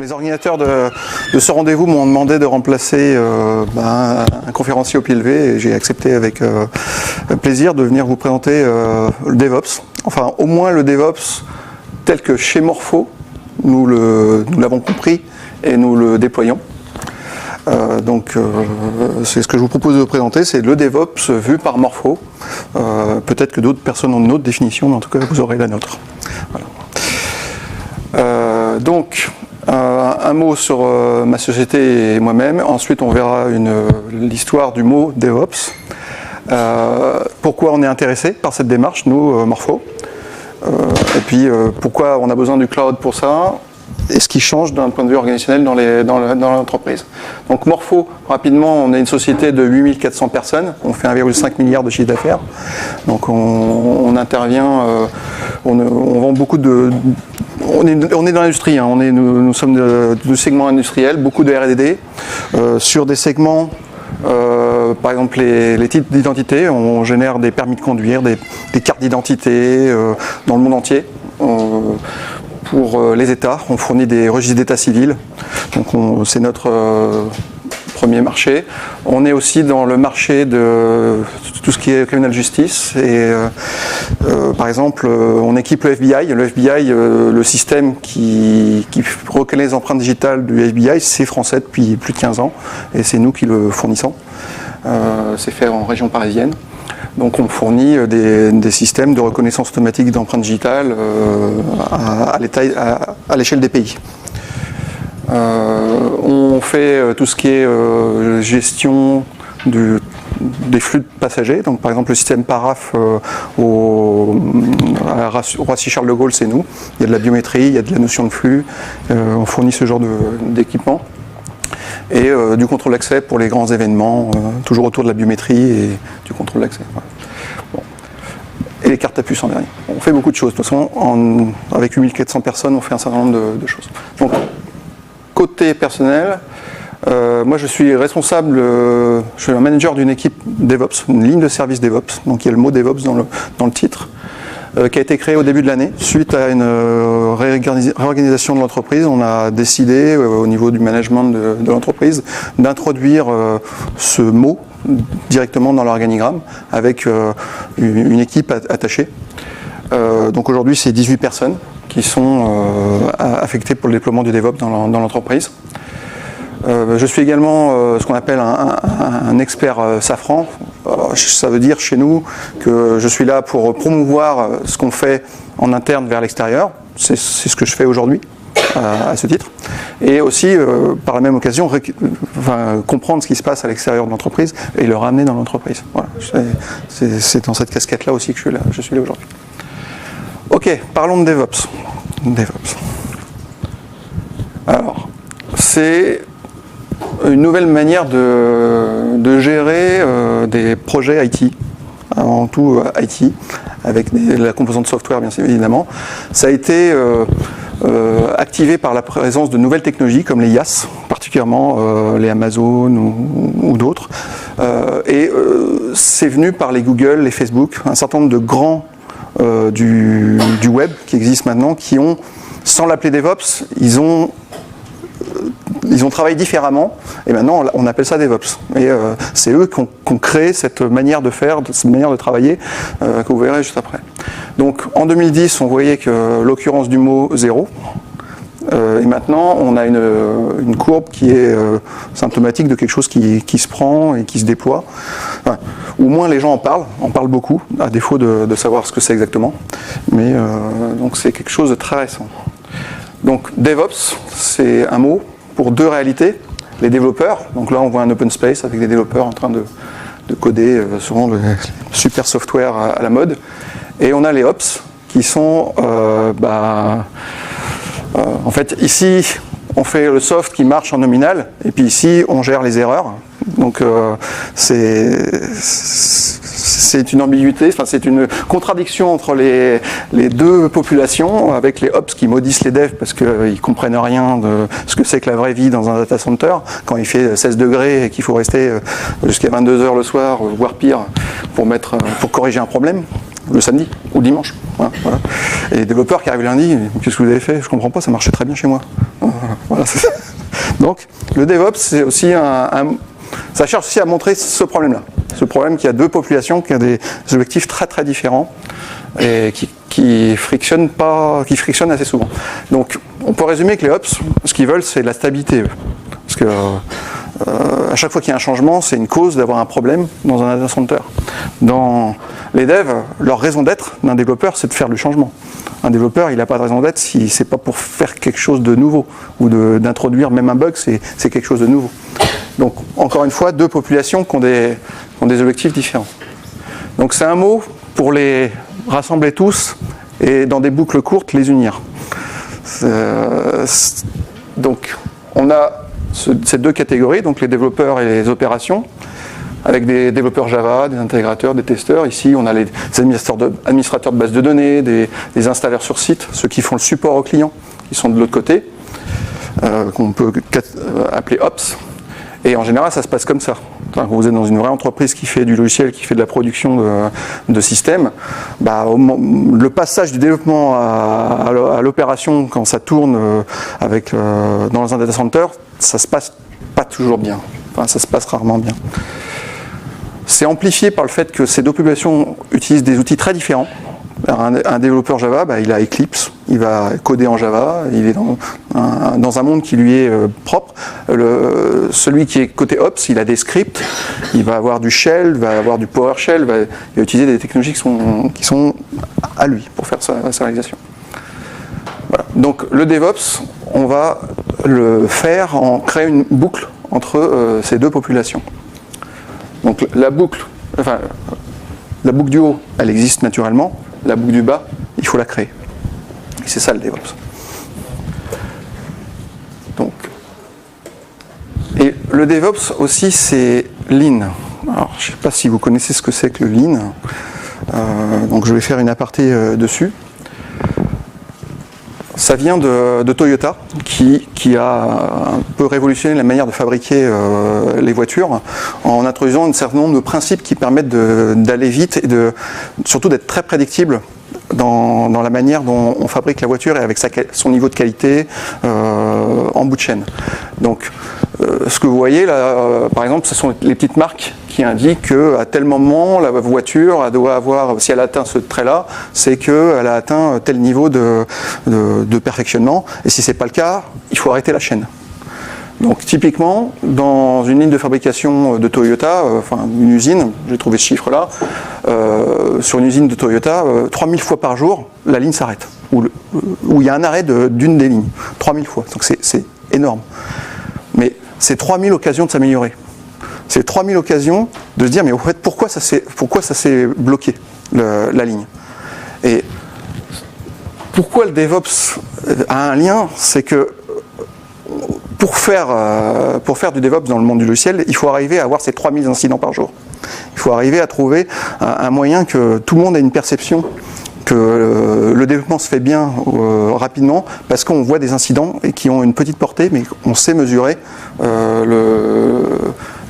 Les organisateurs de ce rendez-vous m'ont demandé de remplacer un conférencier au pied levé et j'ai accepté avec plaisir de venir vous présenter le DevOps. Enfin, au moins le DevOps tel que chez Morpho, nous l'avons compris et nous le déployons. C'est ce que je vous propose de vous présenter, c'est le DevOps vu par Morpho. Peut-être que d'autres personnes ont une autre définition, mais en tout cas vous aurez la nôtre. Voilà. Un mot sur ma société et moi-même. Ensuite, on verra l'histoire du mot DevOps. Pourquoi on est intéressé par cette démarche, nous, Morpho. Et puis, pourquoi on a besoin du cloud pour ça. Et ce qui change d'un point de vue organisationnel dans l'entreprise. Donc Morpho, rapidement, on est une société de 8400 personnes. On fait 1,5 milliard de chiffre d'affaires. Donc on intervient, on vend beaucoup de... On est dans l'industrie, hein. Nous sommes du segment industriel, beaucoup de R&D, sur des segments, par exemple les titres d'identité, on génère des permis de conduire, des cartes d'identité dans le monde entier. Pour les États, on fournit des registres d'état civil, donc c'est notre premier marché. On est aussi dans le marché de tout ce qui est criminal justice et par exemple on équipe le FBI. Le FBI, le système qui reconnaît les empreintes digitales du FBI, c'est français depuis plus de 15 ans et c'est nous qui le fournissons. C'est fait en région parisienne. Donc on fournit des systèmes de reconnaissance automatique d'empreintes digitales à l'échelle des pays. On fait tout ce qui est gestion des flux de passagers. Donc par exemple le système Paraf au Roissy-Charles de Gaulle, c'est nous. Il y a de la biométrie, il y a de la notion de flux. On fournit ce genre d'équipement. Et du contrôle d'accès pour les grands événements, toujours autour de la biométrie et du contrôle d'accès. Voilà. Bon. Et les cartes à puce en dernier. On fait beaucoup de choses. De toute façon, avec 8400 personnes, on fait un certain nombre de choses. Donc, côté personnel, moi je suis responsable, je suis un manager d'une équipe DevOps, une ligne de service DevOps. Donc il y a le mot DevOps dans le titre. Qui a été créé au début de l'année. Suite à une réorganisation de l'entreprise, on a décidé au niveau du management de l'entreprise d'introduire ce mot directement dans l'organigramme avec une équipe attachée. Donc aujourd'hui, c'est 18 personnes qui sont affectées pour le déploiement du DevOps dans l'entreprise. Je suis également ce qu'on appelle un expert safran. Ça veut dire chez nous que je suis là pour promouvoir ce qu'on fait en interne vers l'extérieur. C'est ce que je fais aujourd'hui à ce titre. Et aussi, par la même occasion, comprendre ce qui se passe à l'extérieur de l'entreprise et le ramener dans l'entreprise. Voilà. C'est dans cette casquette-là aussi que je suis là aujourd'hui. Ok, parlons de DevOps. Alors, c'est une nouvelle manière de gérer des projets IT, avant tout IT, avec la composante software bien évidemment. Ça a été activé par la présence de nouvelles technologies comme les IaaS, particulièrement les Amazon ou d'autres. C'est venu par les Google, les Facebook, un certain nombre de grands du web qui existent maintenant, qui ont, sans l'appeler DevOps, ils ont travaillé différemment et maintenant on appelle ça DevOps. Et c'est eux qui ont créé cette manière de faire, cette manière de travailler que vous verrez juste après. Donc en 2010, on voyait que l'occurrence du mot 0. Et maintenant, on a une courbe qui est symptomatique de quelque chose qui se prend et qui se déploie. Enfin, au moins les gens en parlent beaucoup, à défaut de savoir ce que c'est exactement. Mais donc c'est quelque chose de très récent. Donc DevOps, c'est un mot pour deux réalités. Les développeurs, donc là on voit un open space avec des développeurs en train de coder souvent le super software à la mode. Et on a les Ops qui sont, en fait ici on fait le soft qui marche en nominal et puis ici on gère les erreurs. Donc c'est une ambiguïté, enfin, c'est une contradiction entre les deux populations, avec les Ops qui maudissent les devs parce qu'ils ne comprennent rien de ce que c'est que la vraie vie dans un data center, quand il fait 16 degrés et qu'il faut rester jusqu'à 22h le soir, voire pire, pour corriger un problème, le samedi ou le dimanche. Voilà. Et les développeurs qui arrivent lundi, qu'est-ce que vous avez fait? Je comprends pas, ça marchait très bien chez moi. Voilà. Donc le DevOps, c'est aussi ça cherche aussi à montrer ce problème-là. Ce problème qu'il y a deux populations qui ont des objectifs très très différents et qui frictionnent assez souvent. Donc on peut résumer que les Ops, ce qu'ils veulent, c'est de la stabilité. Parce que à chaque fois qu'il y a un changement, c'est une cause d'avoir un problème dans un data center. Dans les devs, leur raison d'être d'un développeur, c'est de faire du changement. Un développeur, il n'a pas de raison d'être si c'est pas pour faire quelque chose de nouveau ou d'introduire même un bug, c'est quelque chose de nouveau. Donc, encore une fois, deux populations qui ont des objectifs différents. Donc, c'est un mot pour les rassembler tous et dans des boucles courtes, les unir. Donc, on a ces deux catégories, donc les développeurs et les opérations, avec des développeurs Java, des intégrateurs, des testeurs. Ici, on a les administrateurs de bases de données, des installeurs sur site, ceux qui font le support aux clients, qui sont de l'autre côté, qu'on peut appeler Ops. Et en général, ça se passe comme ça. Quand vous êtes dans une vraie entreprise qui fait du logiciel, qui fait de la production de systèmes, le passage du développement à l'opération, quand ça tourne dans un data center, ça se passe pas toujours bien. Enfin, ça se passe rarement bien. C'est amplifié par le fait que ces deux populations utilisent des outils très différents. Un développeur Java, il a Eclipse, il va coder en Java, il est dans un monde qui lui est propre. Celui qui est côté Ops, il a des scripts, il va avoir du Shell, il va avoir du PowerShell, il va utiliser des technologies qui sont à lui pour faire sa réalisation. Voilà. Donc le DevOps, on va le faire en créant une boucle entre ces deux populations. Donc la boucle du haut, elle existe naturellement. La boucle du bas, il faut la créer. Et c'est ça le DevOps. Donc, et le DevOps aussi, c'est Lean. Alors, je ne sais pas si vous connaissez ce que c'est que le Lean. Donc, je vais faire une aparté dessus. Ça vient de Toyota, qui a un peu révolutionné la manière de fabriquer les voitures en introduisant un certain nombre de principes qui permettent d'aller vite et surtout d'être très prédictible dans la manière dont on fabrique la voiture et avec son niveau de qualité en bout de chaîne. Donc, ce que vous voyez là, par exemple, ce sont les petites marques qui indiquent qu'à tel moment, la voiture elle doit avoir, si elle atteint ce trait-là, c'est qu'elle a atteint tel niveau de perfectionnement. Et si ce n'est pas le cas, il faut arrêter la chaîne. Donc typiquement, dans une ligne de fabrication de Toyota, une usine, j'ai trouvé ce chiffre-là, sur une usine de Toyota, 3000 fois par jour, la ligne s'arrête. Où il y a un arrêt d'une des lignes. 3000 fois. Donc c'est énorme. Mais c'est 3000 occasions de s'améliorer. C'est 3000 occasions de se dire, mais au fait, pourquoi ça s'est bloqué, la ligne? Et pourquoi le DevOps a un lien? C'est que pour faire du DevOps dans le monde du logiciel, il faut arriver à avoir ces 3000 incidents par jour. Il faut arriver à trouver un moyen que tout le monde ait une perception que le développement se fait bien rapidement parce qu'on voit des incidents et qui ont une petite portée, mais on sait mesurer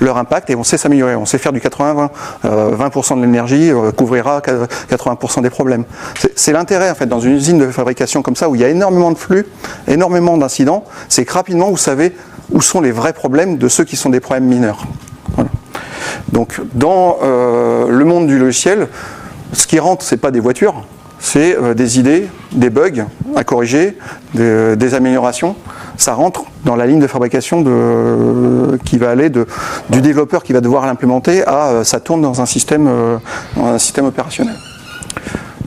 leur impact et on sait s'améliorer. On sait faire du 80-20. 20% de l'énergie couvrira 80% des problèmes. C'est l'intérêt en fait dans une usine de fabrication comme ça où il y a énormément de flux, énormément d'incidents, c'est que rapidement vous savez où sont les vrais problèmes de ceux qui sont des problèmes mineurs. Voilà. Donc dans le monde du logiciel, ce qui rentre, c'est pas des voitures, c'est des idées, des bugs à corriger, des améliorations. Ça rentre dans la ligne de fabrication qui va aller du développeur qui va devoir l'implémenter à ça tourne dans un système opérationnel.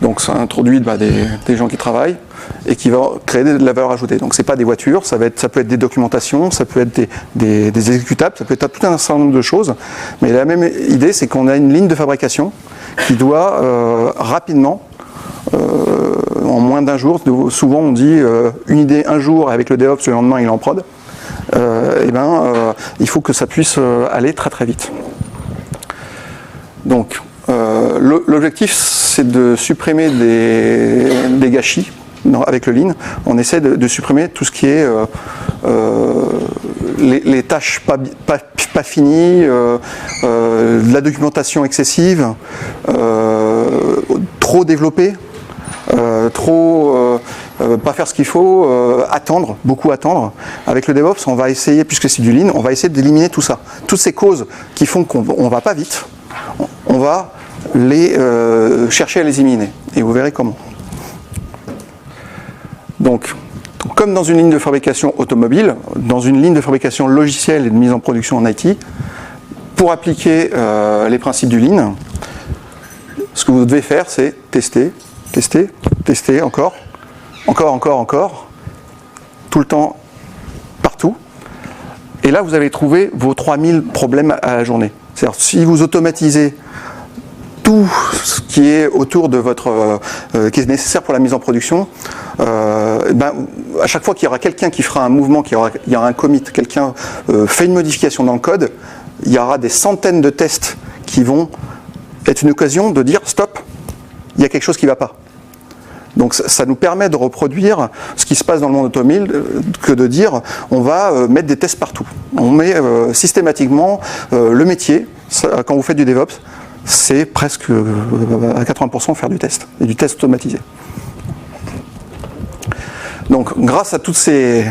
Donc ça introduit des gens qui travaillent et qui va créer de la valeur ajoutée. Donc c'est pas des voitures, ça peut être des documentations, ça peut être des exécutables, ça peut être tout un certain nombre de choses. Mais la même idée, c'est qu'on a une ligne de fabrication qui doit rapidement, en moins d'un jour, souvent on dit une idée un jour avec le DevOps, le lendemain il est en prod, il faut que ça puisse aller très très vite. Donc l'objectif c'est de supprimer des gâchis avec le Lean. On essaie de supprimer tout ce qui est les tâches pas finies, de la documentation excessive, trop développée, pas faire ce qu'il faut, attendre, beaucoup attendre. Avec le DevOps, on va essayer, puisque c'est du Lean, on va essayer d'éliminer tout ça. Toutes ces causes qui font qu'on ne va pas vite, on va les chercher à les éliminer. Et vous verrez comment. Donc, comme dans une ligne de fabrication automobile, dans une ligne de fabrication logicielle et de mise en production en IT, pour appliquer les principes du Lean, ce que vous devez faire, c'est tester, tester, tester, encore, tout le temps, partout. Et là, vous allez trouver vos 3000 problèmes à la journée. C'est-à-dire, si vous automatisez tout ce qui est autour de votre, qui est nécessaire pour la mise en production, à chaque fois qu'il y aura quelqu'un qui fera un mouvement, il y aura un commit, quelqu'un fait une modification dans le code, il y aura des centaines de tests qui vont être une occasion de dire stop, il y a quelque chose qui ne va pas. Donc ça nous permet de reproduire ce qui se passe dans le monde automobile, que de dire on va mettre des tests partout. On met systématiquement le métier, quand vous faites du DevOps, c'est presque à 80% faire du test, et du test automatisé. Donc grâce à tous ces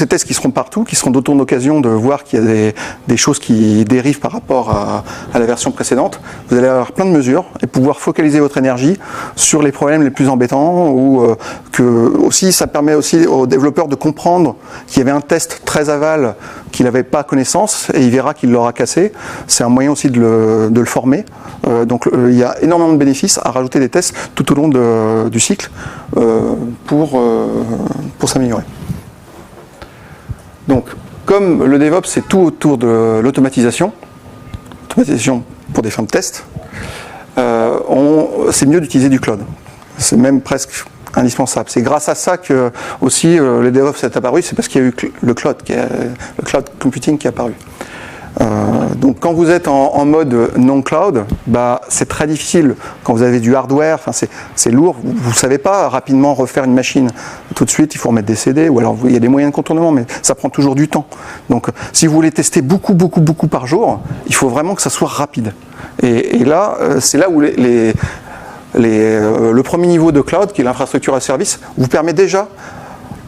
tests qui seront partout, qui seront d'autant d'occasion de voir qu'il y a des choses qui dérivent par rapport à la version précédente, vous allez avoir plein de mesures et pouvoir focaliser votre énergie sur les problèmes les plus embêtants, ou que aussi ça permet aussi aux développeurs de comprendre qu'il y avait un test très aval qu'il n'avait pas connaissance et il verra qu'il l'aura cassé. C'est un moyen aussi de le former. Donc il y a énormément de bénéfices à rajouter des tests tout au long du cycle pour s'améliorer. Donc, comme le DevOps, c'est tout autour de l'automatisation pour des fins de test, c'est mieux d'utiliser du cloud. C'est même presque indispensable. C'est grâce à ça que aussi le DevOps est apparu, c'est parce qu'il y a eu le cloud computing qui est apparu. Donc quand vous êtes en mode non-cloud, c'est très difficile. Quand vous avez du hardware, c'est lourd, vous ne savez pas rapidement refaire une machine tout de suite, il faut remettre des CD, ou alors il y a des moyens de contournement, mais ça prend toujours du temps. Donc si vous voulez tester beaucoup par jour, il faut vraiment que ça soit rapide. Et là, c'est là où le premier niveau de cloud, qui est l'infrastructure à service, vous permet déjà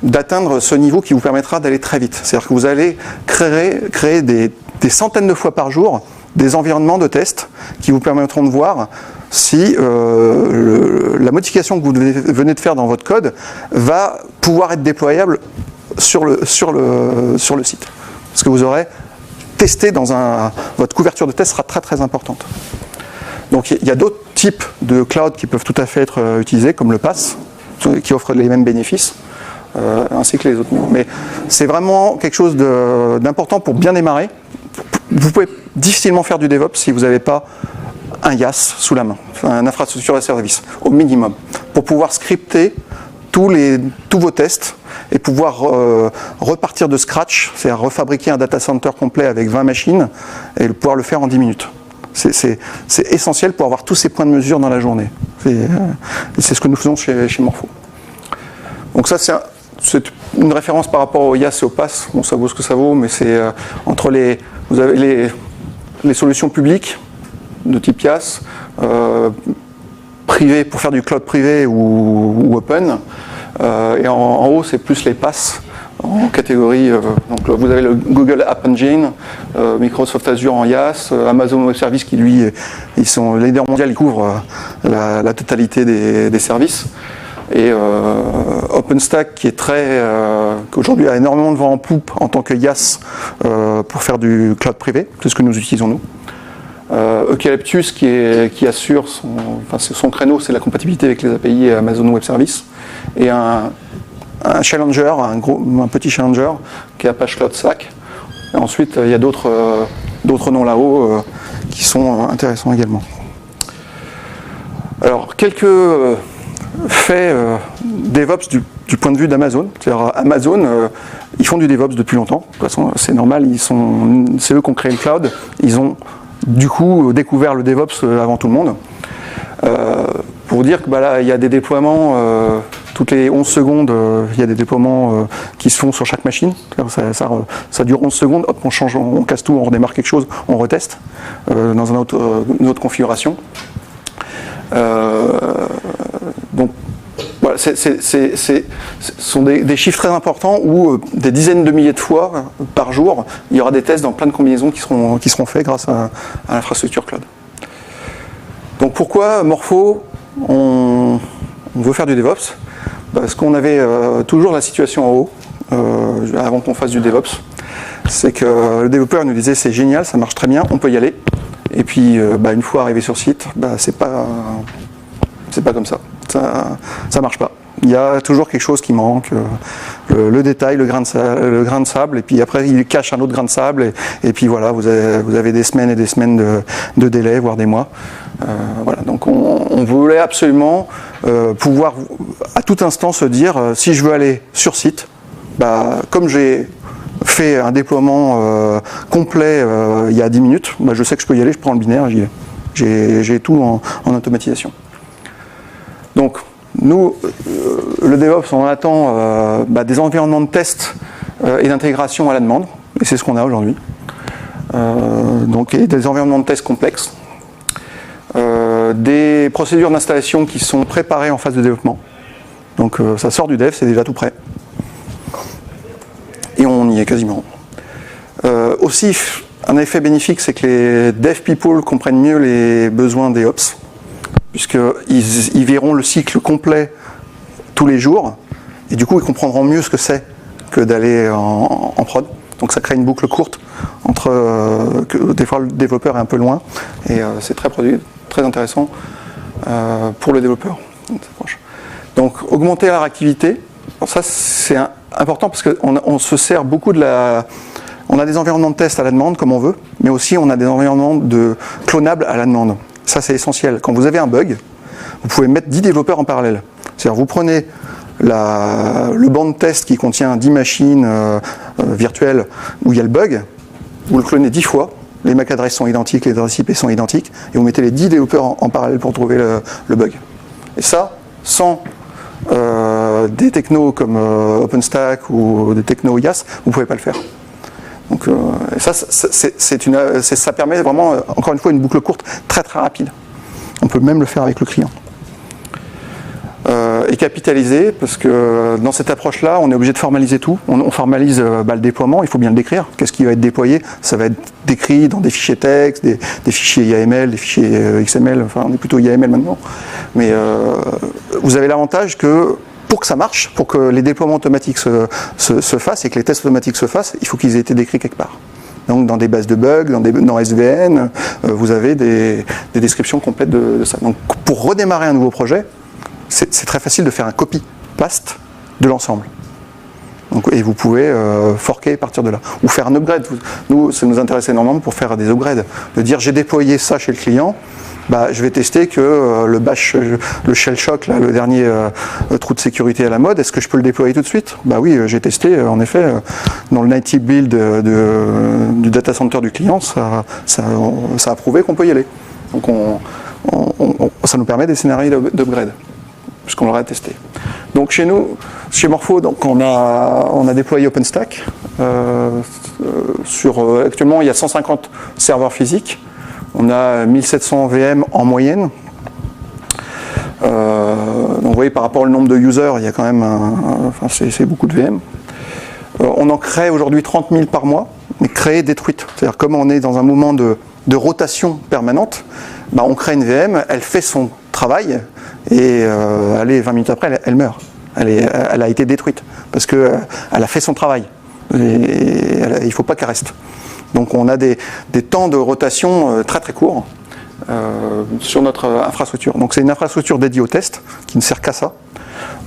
d'atteindre ce niveau qui vous permettra d'aller très vite. C'est-à-dire que vous allez créer des centaines de fois par jour des environnements de test qui vous permettront de voir si la modification que vous venez de faire dans votre code va pouvoir être déployable sur le site. Parce que vous aurez testé votre couverture de test sera très importante. Donc il y a d'autres types de cloud qui peuvent tout à fait être utilisés, comme le PaaS, qui offrent les mêmes bénéfices. Ainsi que les autres. Mais c'est vraiment quelque chose d'important pour bien démarrer. Vous pouvez difficilement faire du DevOps si vous n'avez pas un IaaS sous la main, une infrastructure à service, au minimum, pour pouvoir scripter tous vos tests et pouvoir repartir de scratch, c'est-à-dire refabriquer un data center complet avec 20 machines et pouvoir le faire en 10 minutes. C'est essentiel pour avoir tous ces points de mesure dans la journée. C'est ce que nous faisons chez Morpho. Donc ça, c'est une référence par rapport au IaaS et au PaaS. Bon, ça vaut ce que ça vaut, mais c'est entre vous avez les solutions publiques de type IaaS, privées pour faire du cloud privé ou open, et en haut c'est plus les PaaS en catégorie. Donc vous avez le Google App Engine, Microsoft Azure en IaaS, Amazon Web Services qui lui, ils sont leaders mondiaux, ils couvrent la totalité des services. Et OpenStack qui est qu'aujourd'hui a énormément de vent en poupe en tant que IaaS pour faire du cloud privé, c'est ce que nous utilisons nous. Eucalyptus qui assure son créneau, c'est la compatibilité avec les API Amazon Web Services, et un challenger, un petit challenger qui est Apache Cloud Stack. Et ensuite il y a d'autres noms là-haut qui sont intéressants également. Alors quelques fait DevOps du point de vue d'Amazon. C'est-à-dire Amazon, ils font du DevOps depuis longtemps. De toute façon, c'est normal, c'est eux qui ont créé le cloud. Ils ont du coup découvert le DevOps avant tout le monde. Pour dire que là, il y a des déploiements, toutes les 11 secondes, il y a des déploiements qui se font sur chaque machine. Ça dure 11 secondes, hop, on change, on casse tout, on redémarre quelque chose, on reteste dans une autre configuration. Donc voilà, ce sont des chiffres très importants où des dizaines de milliers de fois par jour, il y aura des tests dans plein de combinaisons qui seront faits grâce à l'infrastructure cloud. Donc pourquoi Morpho, on veut faire du DevOps? Parce qu'on avait toujours la situation en haut, avant qu'on fasse du DevOps. C'est que le développeur nous disait c'est génial, ça marche très bien, on peut y aller. Et puis une fois arrivé sur site, c'est pas comme ça. Ça marche pas. Il y a toujours quelque chose qui manque, le détail, le grain de sable, et puis après il cache un autre grain de sable, et puis voilà, vous avez des semaines et des semaines de délai, voire des mois. Voilà, donc on voulait absolument pouvoir à tout instant se dire si je veux aller sur site, comme j'ai fait un déploiement complet il y a 10 minutes, je sais que je peux y aller, je prends le binaire et j'y vais. J'ai tout en automatisation. Donc nous, le DevOps, on attend des environnements de test et d'intégration à la demande, et c'est ce qu'on a aujourd'hui. Donc des environnements de test complexes, des procédures d'installation qui sont préparées en phase de développement. Donc ça sort du dev, c'est déjà tout prêt. Et on y est quasiment. Aussi, un effet bénéfique, c'est que les dev people comprennent mieux les besoins des ops, puisqu'ils verront le cycle complet tous les jours, et du coup ils comprendront mieux ce que c'est que d'aller en prod. Donc ça crée une boucle courte entre que des fois le développeur est un peu loin, et c'est très intéressant pour le développeur. Donc augmenter la réactivité, ça c'est important parce qu'on se sert beaucoup on a des environnements de test à la demande comme on veut, mais aussi on a des environnements de clonables à la demande. Ça c'est essentiel. Quand vous avez un bug, vous pouvez mettre 10 développeurs en parallèle. C'est-à-dire vous prenez le banc de test qui contient 10 machines virtuelles où il y a le bug, vous le clonez 10 fois, les MAC adresses sont identiques, les adresses IP sont identiques, et vous mettez les 10 développeurs en parallèle pour trouver le bug. Et ça, sans des technos comme OpenStack ou des technos IaaS, vous ne pouvez pas le faire. Donc ça permet vraiment, encore une fois, une boucle courte très très rapide. On peut même le faire avec le client. Et capitaliser, parce que dans cette approche-là, on est obligé de formaliser tout. On formalise le déploiement, il faut bien le décrire. Qu'est-ce qui va être déployé? Ça va être décrit dans des fichiers texte, des fichiers YAML, des fichiers XML, enfin on est plutôt YAML maintenant. Mais vous avez l'avantage que pour que ça marche, pour que les déploiements automatiques se fassent et que les tests automatiques se fassent, il faut qu'ils aient été décrits quelque part. Donc dans des bases de bugs, dans SVN, vous avez des descriptions complètes de ça. Donc pour redémarrer un nouveau projet, c'est très facile de faire un copy-paste de l'ensemble. Et vous pouvez forker à partir de là. Ou faire un upgrade. Nous, ça nous intéresse énormément pour faire des upgrades. De dire j'ai déployé ça chez le client, je vais tester que le shell shock, là, le dernier trou de sécurité à la mode, est-ce que je peux le déployer tout de suite? Oui, j'ai testé, en effet, dans le native build du data center du client, ça a prouvé qu'on peut y aller. Donc ça nous permet des scénarios d'upgrade, puisqu'on l'aurait testé. Donc chez nous, chez Morpho, donc on a déployé OpenStack. Actuellement, il y a 150 serveurs physiques. On a 1700 VM en moyenne. Donc vous voyez, par rapport au nombre de users, il y a quand même c'est beaucoup de VM. On en crée aujourd'hui 30 000 par mois, mais créées détruites. C'est-à-dire comme on est dans un moment de rotation permanente, on crée une VM, elle fait son travail, et 20 minutes après, elle meurt. Elle a été détruite, parce qu'elle a fait son travail. Et il ne faut pas qu'elle reste. Donc on a des temps de rotation très très courts sur notre infrastructure. Donc c'est une infrastructure dédiée au test, qui ne sert qu'à ça.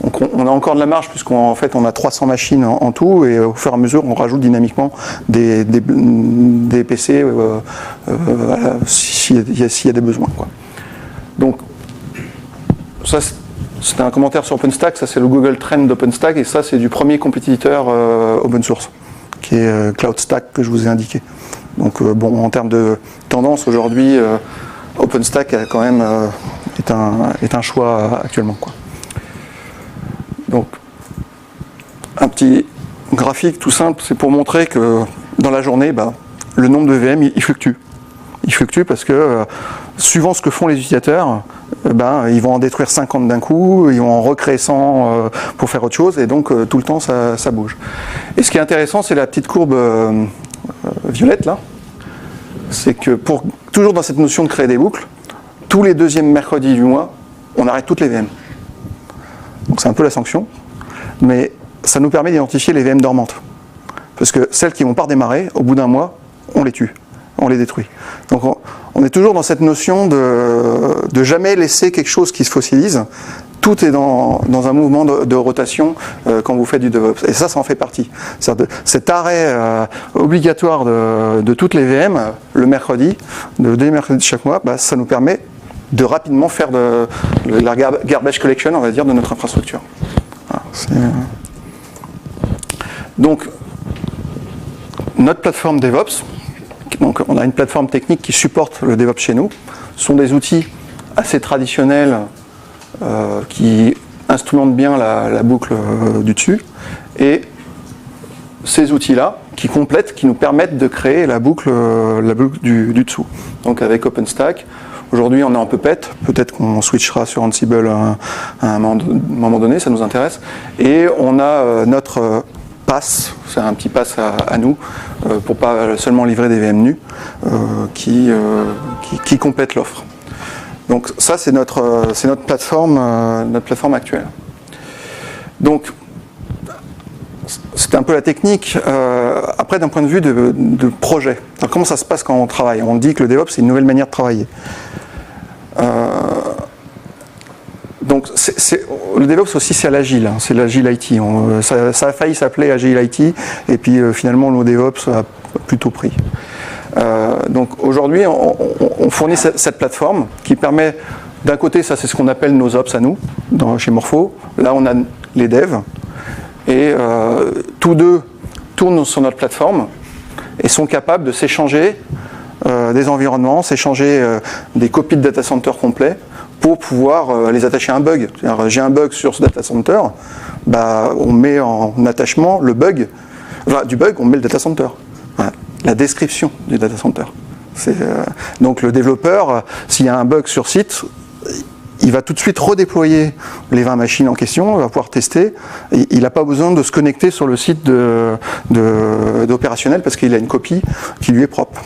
Donc on a encore de la marge, puisqu'en fait on a 300 machines en tout, et au fur et à mesure on rajoute dynamiquement des PC s'il y a des besoins, quoi. Donc ça, c'était un commentaire sur OpenStack, ça c'est le Google Trend d'OpenStack, et ça c'est du premier compétiteur open source, qui est CloudStack, que je vous ai indiqué. Donc en termes de tendance, aujourd'hui, OpenStack quand même est un choix actuellement, quoi. Donc, un petit graphique tout simple, c'est pour montrer que dans la journée, le nombre de VM, il fluctue. Il fluctue parce que suivant ce que font les utilisateurs, ils vont en détruire 50 d'un coup, ils vont en recréer 100 pour faire autre chose, et donc tout le temps ça bouge. Et ce qui est intéressant, c'est la petite courbe violette là. C'est que toujours dans cette notion de créer des boucles, tous les deuxièmes mercredis du mois, on arrête toutes les VM. Donc c'est un peu la sanction, mais ça nous permet d'identifier les VM dormantes. Parce que celles qui ne vont pas redémarrer, au bout d'un mois, on les tue, on les détruit. Donc on est toujours dans cette notion de jamais laisser quelque chose qui se fossilise. Tout est dans un mouvement de rotation quand vous faites du DevOps. Et ça en fait partie. Cet arrêt obligatoire de toutes les VM, le mercredi, dès mercredi de chaque mois, ça nous permet de rapidement faire de la garbage collection, on va dire, de notre infrastructure. Voilà, donc, notre plateforme DevOps, donc on a une plateforme technique qui supporte le DevOps chez nous, ce sont des outils assez traditionnels qui instrumentent bien la boucle du dessus, et ces outils-là qui complètent, qui nous permettent de créer la boucle du dessous. Donc avec OpenStack, aujourd'hui on est en Puppet, peut-être qu'on switchera sur Ansible à un moment donné, ça nous intéresse, et on a notre pass, c'est un petit pass à nous, pour pas seulement livrer des VM nus, qui complète l'offre. Donc ça c'est notre plateforme actuelle. Donc c'était un peu la technique. Après, d'un point de vue de projet, alors, comment ça se passe quand on travaille? On dit que le DevOps c'est une nouvelle manière de travailler. Donc le DevOps aussi c'est à l'agile, hein, c'est l'agile IT. Ça a failli s'appeler Agile IT, et puis finalement le mot DevOps a plutôt pris. Donc aujourd'hui on fournit cette plateforme qui permet, d'un côté, ça c'est ce qu'on appelle nos ops à nous, chez Morpho. Là on a les devs, et tous deux tournent sur notre plateforme et sont capables de s'échanger des environnements, s'échanger des copies de data center complets pour pouvoir les attacher à un bug. C'est-à-dire, j'ai un bug sur ce data center, on met en attachement le bug, du bug on met le data center. Voilà, la description du data center. Donc le développeur, s'il y a un bug sur site, il va tout de suite redéployer les 20 machines en question, il va pouvoir tester. Il n'a pas besoin de se connecter sur le site d'opérationnel parce qu'il a une copie qui lui est propre.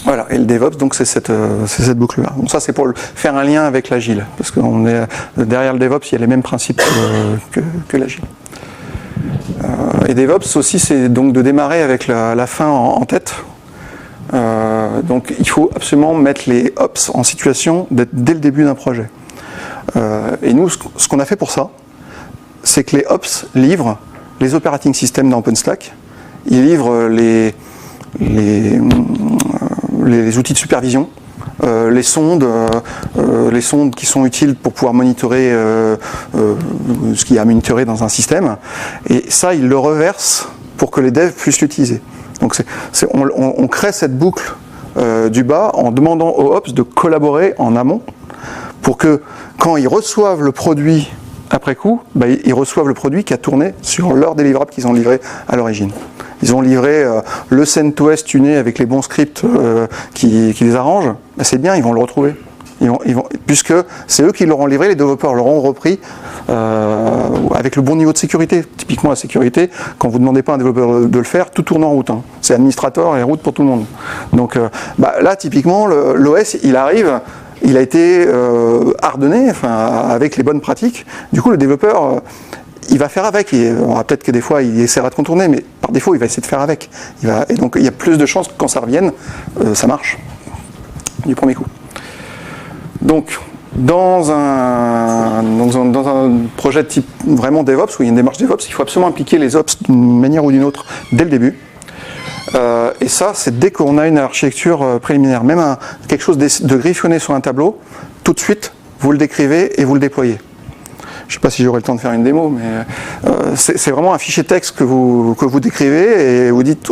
Voilà, et le DevOps, donc c'est cette boucle-là. Donc ça, c'est pour faire un lien avec l'agile, parce que derrière le DevOps, il y a les mêmes principes que l'agile. Et DevOps aussi, c'est donc de démarrer avec la fin en tête. Donc il faut absolument mettre les ops en situation d'être dès le début d'un projet. Et nous, ce qu'on a fait pour ça, c'est que les ops livrent les operating systems dans OpenStack, ils livrent les outils de supervision, les sondes qui sont utiles pour pouvoir monitorer ce qu'il y a à monitorer dans un système, et ça ils le reversent pour que les devs puissent l'utiliser. Donc on crée cette boucle du bas en demandant aux ops de collaborer en amont pour que quand ils reçoivent le produit après coup, ils reçoivent le produit qui a tourné sur leur délivrable qu'ils ont livré à l'origine. Ils ont livré le CentOS tuné avec les bons scripts qui les arrangent, c'est bien, ils vont le retrouver. Puisque c'est eux qui l'auront livré, les développeurs l'auront repris avec le bon niveau de sécurité. Typiquement la sécurité, quand vous ne demandez pas à un développeur de le faire, tout tourne en route. Hein. C'est administrateur et route pour tout le monde. Donc là, typiquement, l'OS, il arrive, il a été hardené, avec les bonnes pratiques. Du coup, le développeur, il va faire avec. Peut-être que des fois, il essaiera de contourner, mais par défaut, il va essayer de faire avec. Et donc, il y a plus de chances que quand ça revienne, ça marche du premier coup. Donc, dans un projet de type vraiment DevOps, où il y a une démarche DevOps, il faut absolument impliquer les Ops d'une manière ou d'une autre dès le début. Et ça, c'est dès qu'on a une architecture préliminaire. Même quelque chose de griffionné sur un tableau, tout de suite, vous le décrivez et vous le déployez. Je ne sais pas si j'aurai le temps de faire une démo, mais c'est vraiment un fichier texte que vous décrivez et vous dites,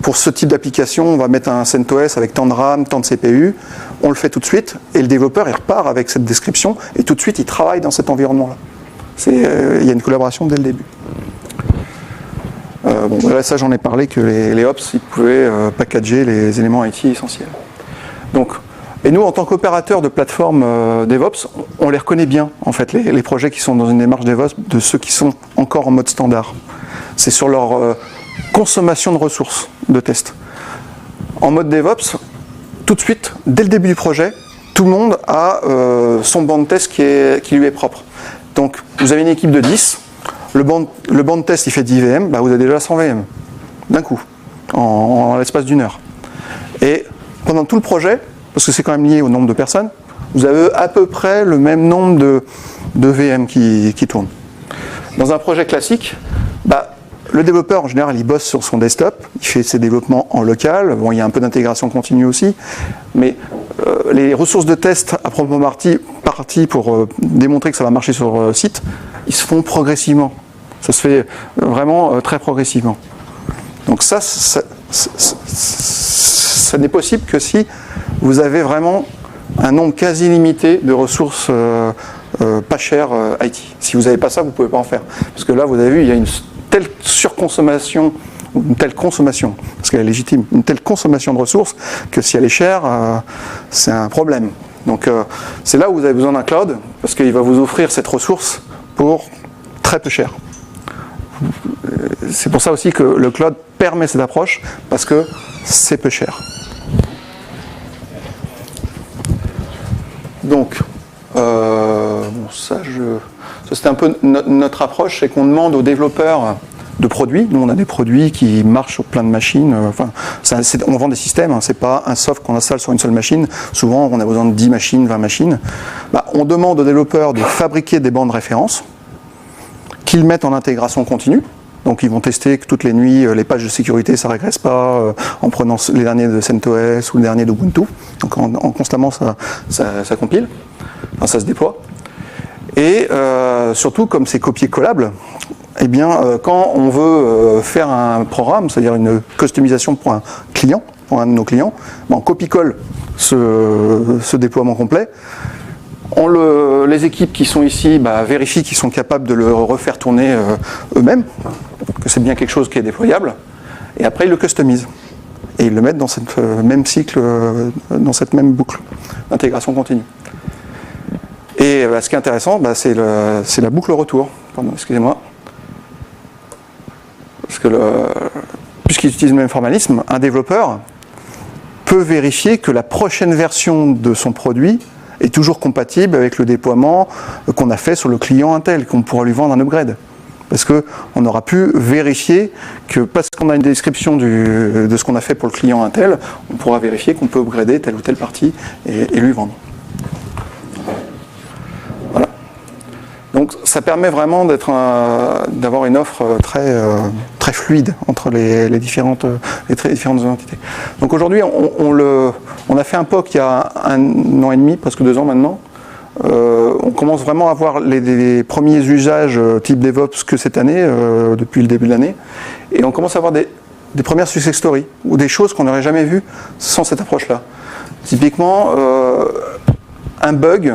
pour ce type d'application, on va mettre un CentOS avec tant de RAM, tant de CPU, on le fait tout de suite, et le développeur il repart avec cette description, et tout de suite il travaille dans cet environnement-là. Il y a une collaboration dès le début. Là, ça j'en ai parlé, que les Ops ils pouvaient packager les éléments IT essentiels. Donc, et nous, en tant qu'opérateurs de plateforme DevOps, on les reconnaît bien, en fait, les projets qui sont dans une démarche DevOps de ceux qui sont encore en mode standard. C'est sur leur consommation de ressources de test. En mode DevOps, tout de suite, dès le début du projet, tout le monde a son banc de test qui lui est propre. Donc, vous avez une équipe de 10, le banc de test il fait 10 VM, bah, vous avez déjà 100 VM, d'un coup, en l'espace d'une heure. Et pendant tout le projet, parce que c'est quand même lié au nombre de personnes, vous avez à peu près le même nombre de VM qui tournent. Dans un projet classique, bah, le développeur, en général, il bosse sur son desktop, il fait ses développements en local, bon, il y a un peu d'intégration continue aussi, mais les ressources de test à proprement partie pour démontrer que ça va marcher sur site, ils se font progressivement. Ça se fait vraiment très progressivement. Donc ça n'est possible que si vous avez vraiment un nombre quasi limité de ressources pas chères IT. Si vous n'avez pas ça, vous ne pouvez pas en faire. Parce que là, vous avez vu, il y a une telle surconsommation, une telle consommation, parce qu'elle est légitime, une telle consommation de ressources, que si elle est chère, c'est un problème. Donc c'est là où vous avez besoin d'un cloud, parce qu'il va vous offrir cette ressource pour très peu cher. C'est pour ça aussi que le cloud permet cette approche, parce que c'est peu cher. Donc, ça c'était un peu notre approche, c'est qu'on demande aux développeurs de produits. Nous, on a des produits qui marchent sur plein de machines. On vend des systèmes, hein, c'est pas un soft qu'on installe sur une seule machine. Souvent, on a besoin de 10 machines, 20 machines. Bah, on demande aux développeurs de fabriquer des bandes références qu'ils mettent en intégration continue. Donc ils vont tester que toutes les nuits, les pages de sécurité, ça ne régresse pas, en prenant les derniers de CentOS ou les derniers d'Ubuntu. Donc constamment, ça compile, enfin, ça se déploie. Et surtout, comme c'est copier-collable, eh bien, quand on veut faire un programme, c'est-à-dire une customisation pour un client, pour un de nos clients, on copie-colle ce déploiement complet. Les équipes qui sont ici vérifient qu'ils sont capables de le refaire tourner eux-mêmes, que c'est bien quelque chose qui est déployable, et après ils le customisent. Et ils le mettent dans cette même cycle, dans cette même boucle d'intégration continue. Et ce qui est intéressant, c'est la boucle retour. Pardon, excusez-moi. Parce que puisqu'ils utilisent le même formalisme, un développeur peut vérifier que la prochaine version de son produit est toujours compatible avec le déploiement qu'on a fait sur le client Intel, qu'on pourra lui vendre un upgrade. Parce qu'on aura pu vérifier que, parce qu'on a une description de ce qu'on a fait pour le client Intel, on pourra vérifier qu'on peut upgrader telle ou telle partie et lui vendre. Voilà. Donc ça permet vraiment d'avoir une offre très fluide entre les différentes entités. Donc aujourd'hui, on a fait un POC il y a 1 an et demi, presque 2 ans maintenant. On commence vraiment à voir les premiers usages type DevOps que cette année, depuis le début de l'année. Et on commence à avoir des premières success stories, ou des choses qu'on n'aurait jamais vues sans cette approche-là. Typiquement, un bug.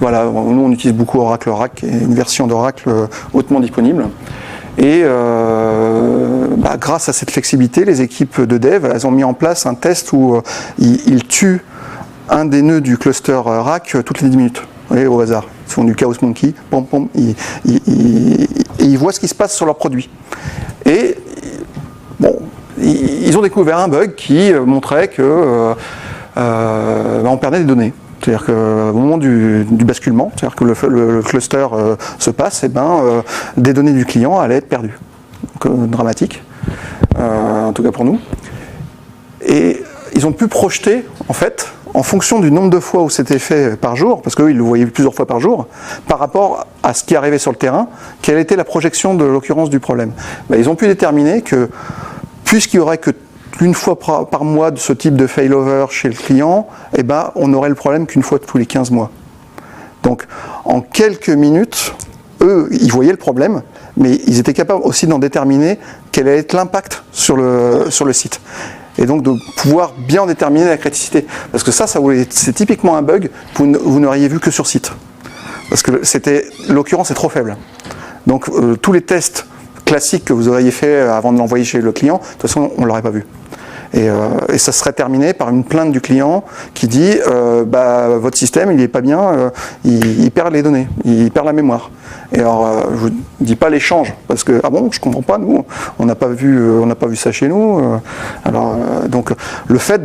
Voilà, nous on utilise beaucoup Oracle qui est une version d'Oracle hautement disponible. Et grâce à cette flexibilité, les équipes de dev, elles ont mis en place un test où ils tuent un des nœuds du cluster rack toutes les 10 minutes, vous voyez, au hasard. Ils font du Chaos Monkey, et ils voient ce qui se passe sur leur produit. Et bon, ils ont découvert un bug qui montrait que on perdait des données. C'est-à-dire qu'au moment du basculement, c'est-à-dire que le cluster se passe, des données du client allaient être perdues. Donc, dramatique, en tout cas pour nous. Et ils ont pu projeter, en fait, en fonction du nombre de fois où c'était fait par jour, parce qu'eux, ils le voyaient plusieurs fois par jour, par rapport à ce qui arrivait sur le terrain, quelle était la projection de l'occurrence du problème. Ils ont pu déterminer que, puisqu'il n'y aurait que une fois par mois de ce type de failover chez le client, on aurait le problème qu'une fois tous les 15 mois. Donc, en quelques minutes, eux, ils voyaient le problème, mais ils étaient capables aussi d'en déterminer quel allait être l'impact sur le site. Et donc de pouvoir bien déterminer la criticité. Parce que c'est typiquement un bug que vous n'auriez vu que sur site. Parce que l'occurrence est trop faible. Donc tous les tests classiques que vous auriez fait avant de l'envoyer chez le client, de toute façon, on ne l'aurait pas vu. Et ça serait terminé par une plainte du client qui dit votre système il n'est pas bien, il perd les données, il perd la mémoire. Et alors je vous dis pas l'échange parce que ah bon je comprends pas, nous on n'a pas vu ça chez nous. Donc le fait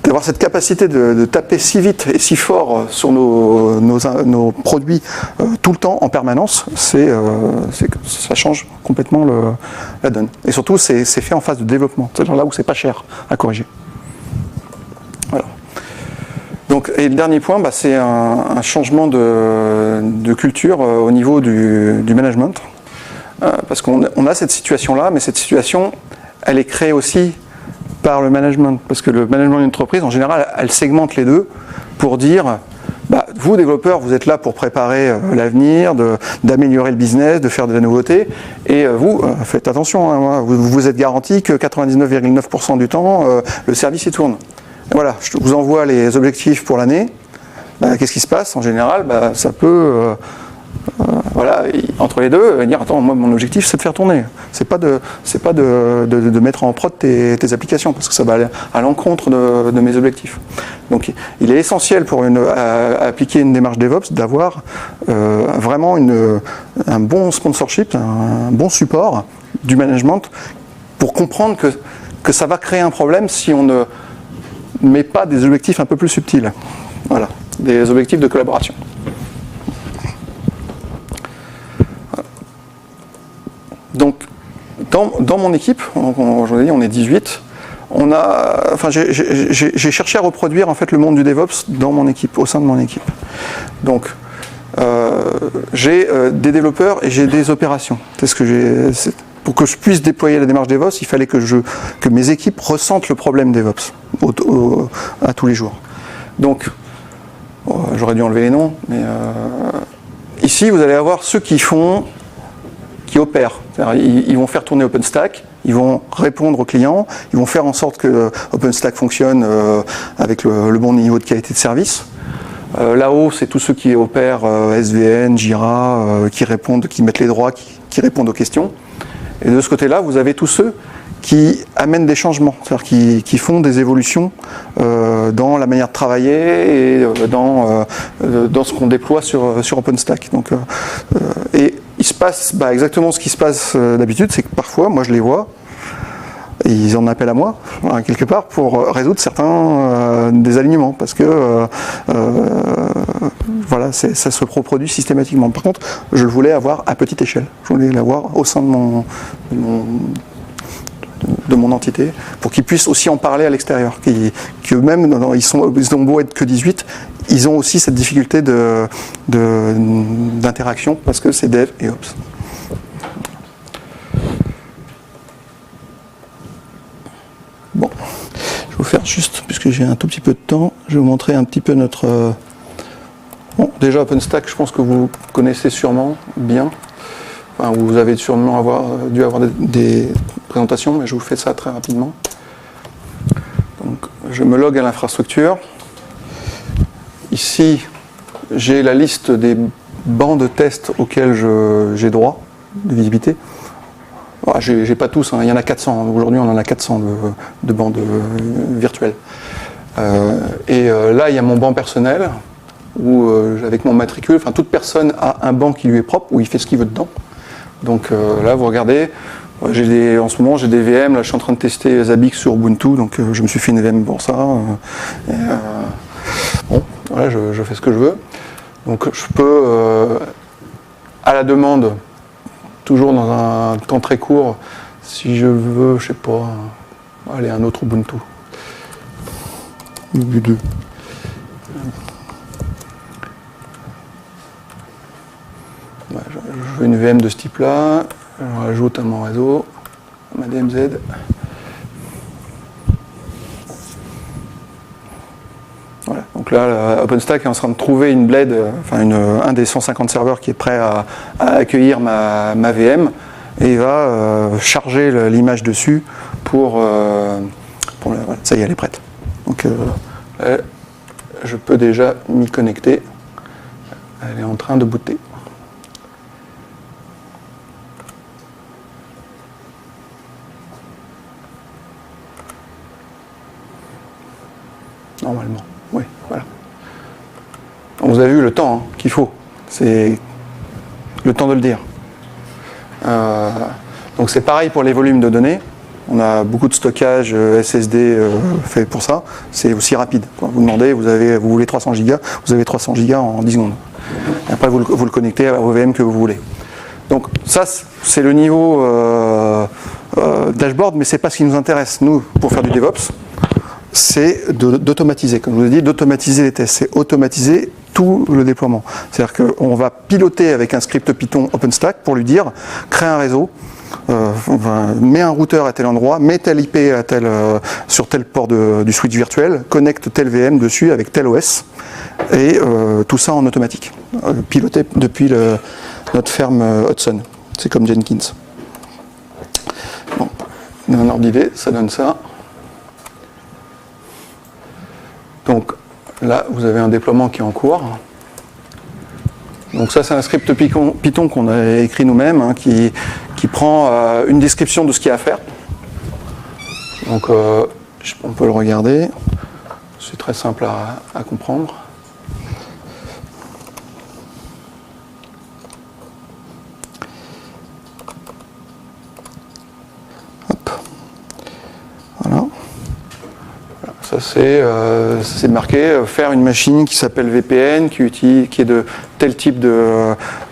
d'avoir cette capacité de taper si vite et si fort sur nos produits tout le temps, en permanence, ça change complètement la donne. Et surtout, c'est fait en phase de développement, c'est-à-dire là où c'est pas cher à corriger. Voilà. Donc, et le dernier point, c'est un changement de culture au niveau du management. Parce qu'on a cette situation-là, mais cette situation, elle est créée aussi par le management, parce que le management d'une entreprise, en général, elle segmente les deux pour dire, vous développeurs, vous êtes là pour préparer l'avenir, d'améliorer le business, de faire de la nouveauté, et vous, faites attention, hein, vous êtes garanti que 99,9% du temps, le service y tourne. Et voilà, je vous envoie les objectifs pour l'année, qu'est-ce qui se passe? En général, ça peut... entre les deux, dire attends, moi mon objectif c'est de faire tourner. C'est pas de mettre en prod tes applications parce que ça va aller à l'encontre de mes objectifs. Donc il est essentiel pour appliquer une démarche DevOps d'avoir vraiment un bon sponsorship, un bon support du management pour comprendre que ça va créer un problème si on ne met pas des objectifs un peu plus subtils. Voilà, des objectifs de collaboration. Donc, dans mon équipe, je vous ai dit, on est 18. J'ai cherché à reproduire en fait le monde du DevOps dans mon équipe, au sein de mon équipe. Donc, j'ai des développeurs et j'ai des opérations. Pour que je puisse déployer la démarche DevOps, il fallait que mes équipes ressentent le problème DevOps à tous les jours. Donc, j'aurais dû enlever les noms, mais ici, vous allez avoir ceux qui opèrent. Ils vont faire tourner OpenStack, ils vont répondre aux clients, ils vont faire en sorte que OpenStack fonctionne avec le bon niveau de qualité de service. Là-haut, c'est tous ceux qui opèrent SVN, Jira, qui mettent les droits, qui répondent aux questions. Et de ce côté-là, vous avez tous ceux qui amènent des changements, c'est-à-dire qui font des évolutions dans la manière de travailler et dans ce qu'on déploie sur OpenStack. Donc, et il se passe exactement ce qui se passe d'habitude, c'est que parfois, moi je les vois, et ils en appellent à moi, quelque part, pour résoudre certains désalignements, parce que voilà, ça se reproduit systématiquement. Par contre, je le voulais avoir à petite échelle, je voulais l'avoir au sein de mon entité, pour qu'ils puissent aussi en parler à l'extérieur, qu'eux-mêmes, ils ont beau être que 18, ils ont aussi cette difficulté d'interaction, parce que c'est Dev et Ops. Bon, je vais vous faire juste, puisque j'ai un tout petit peu de temps, je vais vous montrer un petit peu notre... Bon, déjà OpenStack, je pense que vous connaissez sûrement bien. Enfin, vous avez sûrement dû avoir des présentations, mais je vous fais ça très rapidement. Donc, je me log à l'infrastructure. Ici, j'ai la liste des bancs de tests auxquels j'ai droit de visibilité. J'ai pas tous, il y en a 400. Aujourd'hui, on en a 400 de bancs virtuels. Là, il y a mon banc personnel, où avec mon matricule, toute personne a un banc qui lui est propre, où il fait ce qu'il veut dedans. Donc là, vous regardez, en ce moment, j'ai des VM. Là, je suis en train de tester Zabbix sur Ubuntu, donc je me suis fait une VM pour ça. Bon, voilà, je fais ce que je veux. Donc, je peux, à la demande, toujours dans un temps très court, si je veux, je sais pas, aller un autre Ubuntu. Ubuntu 2. Je veux une VM de ce type-là, je rajoute à mon réseau, ma DMZ. Voilà. Donc là, OpenStack est en train de trouver une blade, un des 150 serveurs qui est prêt à accueillir ma VM, et il va charger l'image dessus pour voilà, ça y est, elle est prête. Donc là, je peux déjà m'y connecter. Elle est en train de booter. normalement. Oui, voilà. Vous avez vu le temps qu'il faut. C'est le temps de le dire. Donc c'est pareil pour les volumes de données. On a beaucoup de stockage SSD fait pour ça. C'est aussi rapide. Quand vous demandez, vous voulez 300 gigas, vous avez 300 gigas en 10 secondes. Et après, vous le connectez au VM que vous voulez. Donc ça, c'est le niveau dashboard, mais ce n'est pas ce qui nous intéresse. Nous, pour faire du DevOps, c'est d'automatiser. Comme je vous ai dit, d'automatiser les tests. C'est automatiser tout le déploiement. C'est-à-dire qu'on va piloter avec un script Python OpenStack pour lui dire, crée un réseau, mets un routeur à tel endroit, mets tel IP sur tel port du switch virtuel, connecte tel VM dessus avec tel OS, et tout ça en automatique, piloté depuis notre ferme Hudson. C'est comme Jenkins. Bon, dans un ordre d'idée, ça donne ça. Donc là, vous avez un déploiement qui est en cours. Donc ça, c'est un script Python qu'on a écrit nous-mêmes, qui prend une description de ce qu'il y a à faire. Donc on peut le regarder. C'est très simple à comprendre. Hop. Voilà. Ça c'est marqué faire une machine qui s'appelle VPN, qui est de tel type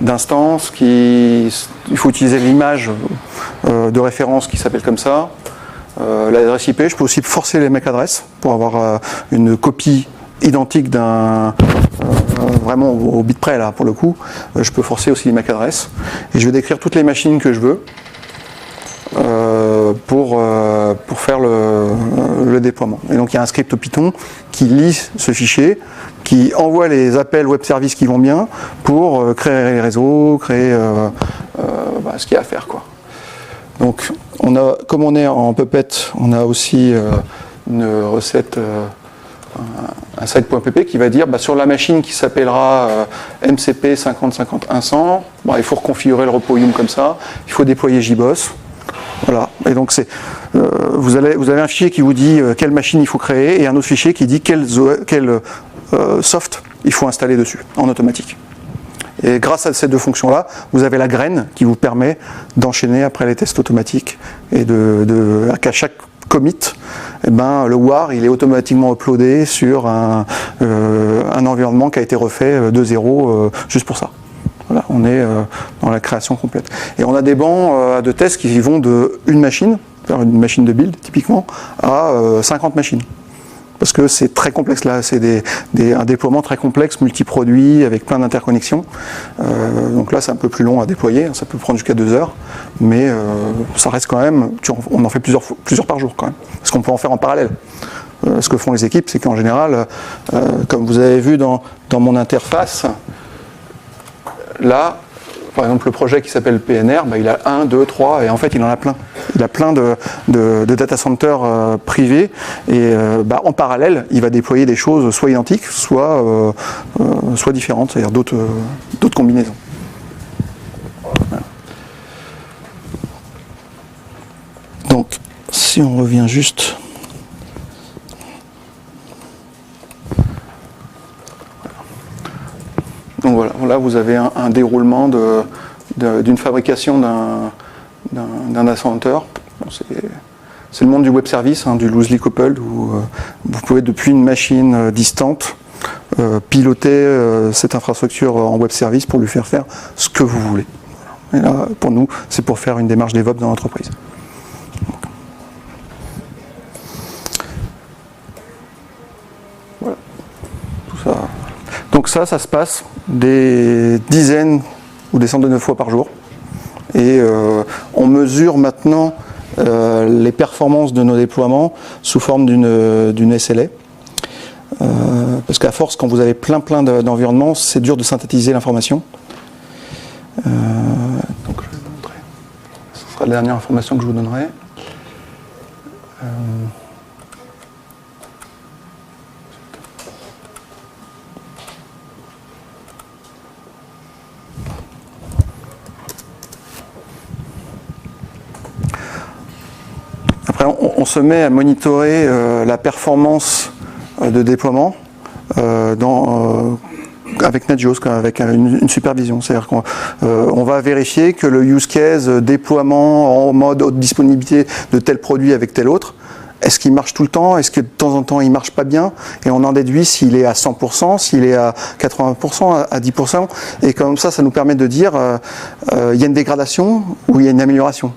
d'instance, il faut utiliser l'image de référence qui s'appelle comme ça. L'adresse IP, je peux aussi forcer les MAC adresses pour avoir une copie identique vraiment au bit près là pour le coup. Je peux forcer aussi les MAC adresses et je vais décrire toutes les machines que je veux. Pour faire le déploiement. Et donc il y a un script Python qui lit ce fichier, qui envoie les appels web services qui vont bien pour créer les réseaux, créer ce qu'il y a à faire, quoi. Donc comme on est en Puppet, on a aussi une recette, un site.pp qui va dire sur la machine qui s'appellera MCP 5050-100, il faut reconfigurer le repos Yum comme ça, il faut déployer JBoss. Voilà, et donc vous avez un fichier qui vous dit quelle machine il faut créer et un autre fichier qui dit quel soft il faut installer dessus, en automatique. Et grâce à ces deux fonctions-là, vous avez la graine qui vous permet d'enchaîner après les tests automatiques et qu'à chaque commit, le WAR il est automatiquement uploadé sur un environnement qui a été refait de zéro juste pour ça. Voilà, on est dans la création complète. Et on a des bancs de tests qui vont de une machine, faire une machine de build typiquement, à 50 machines. Parce que c'est très complexe là, c'est un déploiement très complexe, multiproduit, avec plein d'interconnexions. Donc là c'est un peu plus long à déployer, ça peut prendre jusqu'à 2 heures, mais ça reste quand même, on en fait plusieurs par jour quand même, parce qu'on peut en faire en parallèle. Ce que font les équipes, c'est qu'en général, comme vous avez vu dans mon interface, là, par exemple, le projet qui s'appelle PNR, il a 1, 2, 3, et en fait, il en a plein. Il a plein de data centers privés, et en parallèle, il va déployer des choses soit identiques, soit différentes, c'est-à-dire d'autres combinaisons. Voilà. Donc, si on revient juste... Donc voilà, là vous avez un déroulement d'une fabrication d'un data center. C'est le monde du web service, du loosely coupled, où vous pouvez depuis une machine distante piloter cette infrastructure en web service pour lui faire faire ce que vous voulez. Et là, pour nous, c'est pour faire une démarche DevOps dans l'entreprise. Voilà, tout ça. Donc ça se passe des dizaines ou des centaines de fois par jour. Et on mesure maintenant les performances de nos déploiements sous forme d'une SLA. Parce qu'à force, quand vous avez plein d'environnements, c'est dur de synthétiser l'information. Donc je vais vous montrer. Ce sera la dernière information que je vous donnerai. Après, on se met à monitorer la performance de déploiement avec NetJoS, avec une supervision. C'est-à-dire qu'on va vérifier que le use case déploiement en mode haute disponibilité de tel produit avec tel autre, est-ce qu'il marche tout le temps? Est-ce que de temps en temps il ne marche pas bien? Et on en déduit s'il est à 100%, s'il est à 80%, à 10%. Et comme ça nous permet de dire il y a une dégradation ou il y a une amélioration.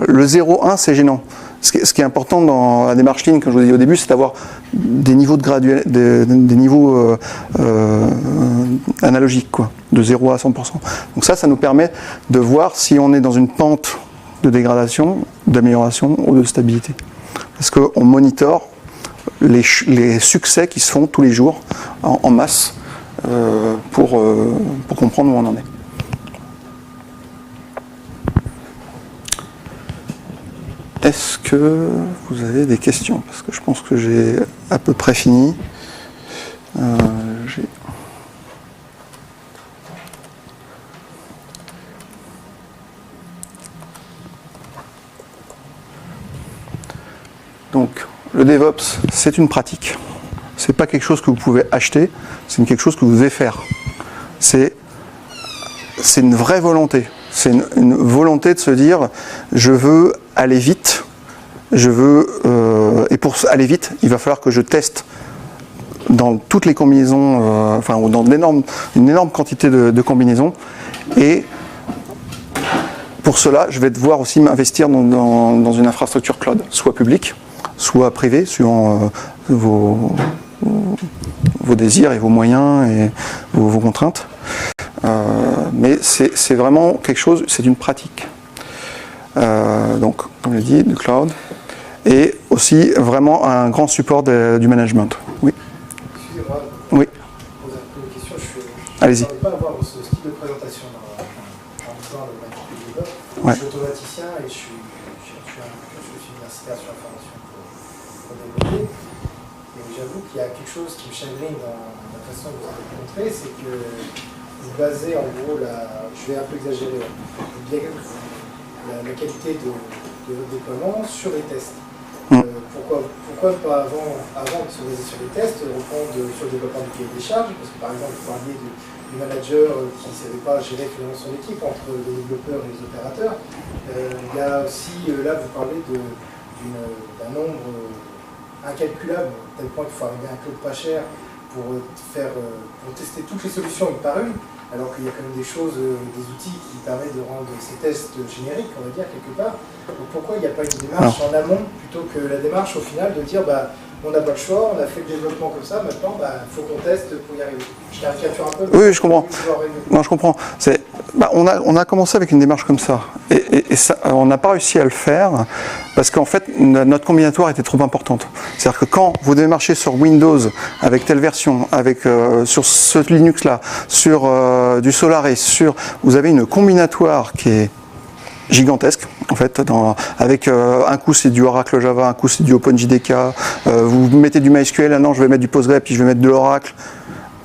Le 0,1 c'est gênant. Ce qui est important dans la démarche Lean, comme je vous l'ai dit au début, c'est d'avoir des niveaux des niveaux analogiques, quoi, de 0 à 100%. Donc ça nous permet de voir si on est dans une pente de dégradation, d'amélioration ou de stabilité. Parce qu'on monitore les succès qui se font tous les jours en masse pour comprendre où on en est. Est-ce que vous avez des questions? Parce que je pense que j'ai à peu près fini. Donc, le DevOps, c'est une pratique. C'est pas quelque chose que vous pouvez acheter, c'est quelque chose que vous devez faire. C'est une vraie volonté. C'est une volonté de se dire, je veux aller vite, et pour aller vite, il va falloir que je teste dans toutes les combinaisons, ou dans une énorme quantité de combinaisons, et pour cela, je vais devoir aussi m'investir dans une infrastructure cloud, soit publique, soit privée, suivant vos désirs et vos moyens et vos contraintes. Mais c'est vraiment quelque chose, c'est une pratique. Donc, comme je l'ai dit, du cloud. Et aussi vraiment un grand support du management. Oui. Excusez-moi. Oui. Je pose un peu une question. Allez-y. Je ne pas avoir ce style de présentation en disant le magnifique débat. Ouais. Je suis automaticien et je suis universitaire sur la formation pour développer. Et j'avoue qu'il y a quelque chose qui me chagrine dans la façon dont vous avez montré, c'est que vous basez en gros je vais un peu exagérer, la qualité de votre déploiement sur les tests. Pourquoi pas avant de se baser sur les tests, reprendre sur le développement du cahier des charges? Parce que par exemple, vous parliez du manager qui ne savait pas gérer finalement son équipe entre les développeurs et les opérateurs. Il y a aussi, là vous parlez d'un nombre incalculable, à tel point qu'il faut arriver à un cloud pas cher pour tester toutes les solutions une par une, alors qu'il y a quand même des choses, des outils qui permettent de rendre ces tests génériques, on va dire, quelque part. Donc pourquoi il n'y a pas une démarche en amont, plutôt que la démarche au final de dire on n'a pas le choix, on a fait le développement comme ça, maintenant il faut qu'on teste pour y arriver. Je caricature un peu. Oui, je comprends. Non, je comprends. On a commencé avec une démarche comme ça. Et ça, on n'a pas réussi à le faire parce qu'en fait, notre combinatoire était trop importante. C'est-à-dire que quand vous devez marcher sur Windows avec telle version, sur ce Linux-là, sur du Solaris, vous avez une combinatoire qui est gigantesque en fait, avec un coup c'est du Oracle Java, un coup c'est du OpenJDK, vous mettez du MySQL, non je vais mettre du Postgre, puis je vais mettre de l'Oracle.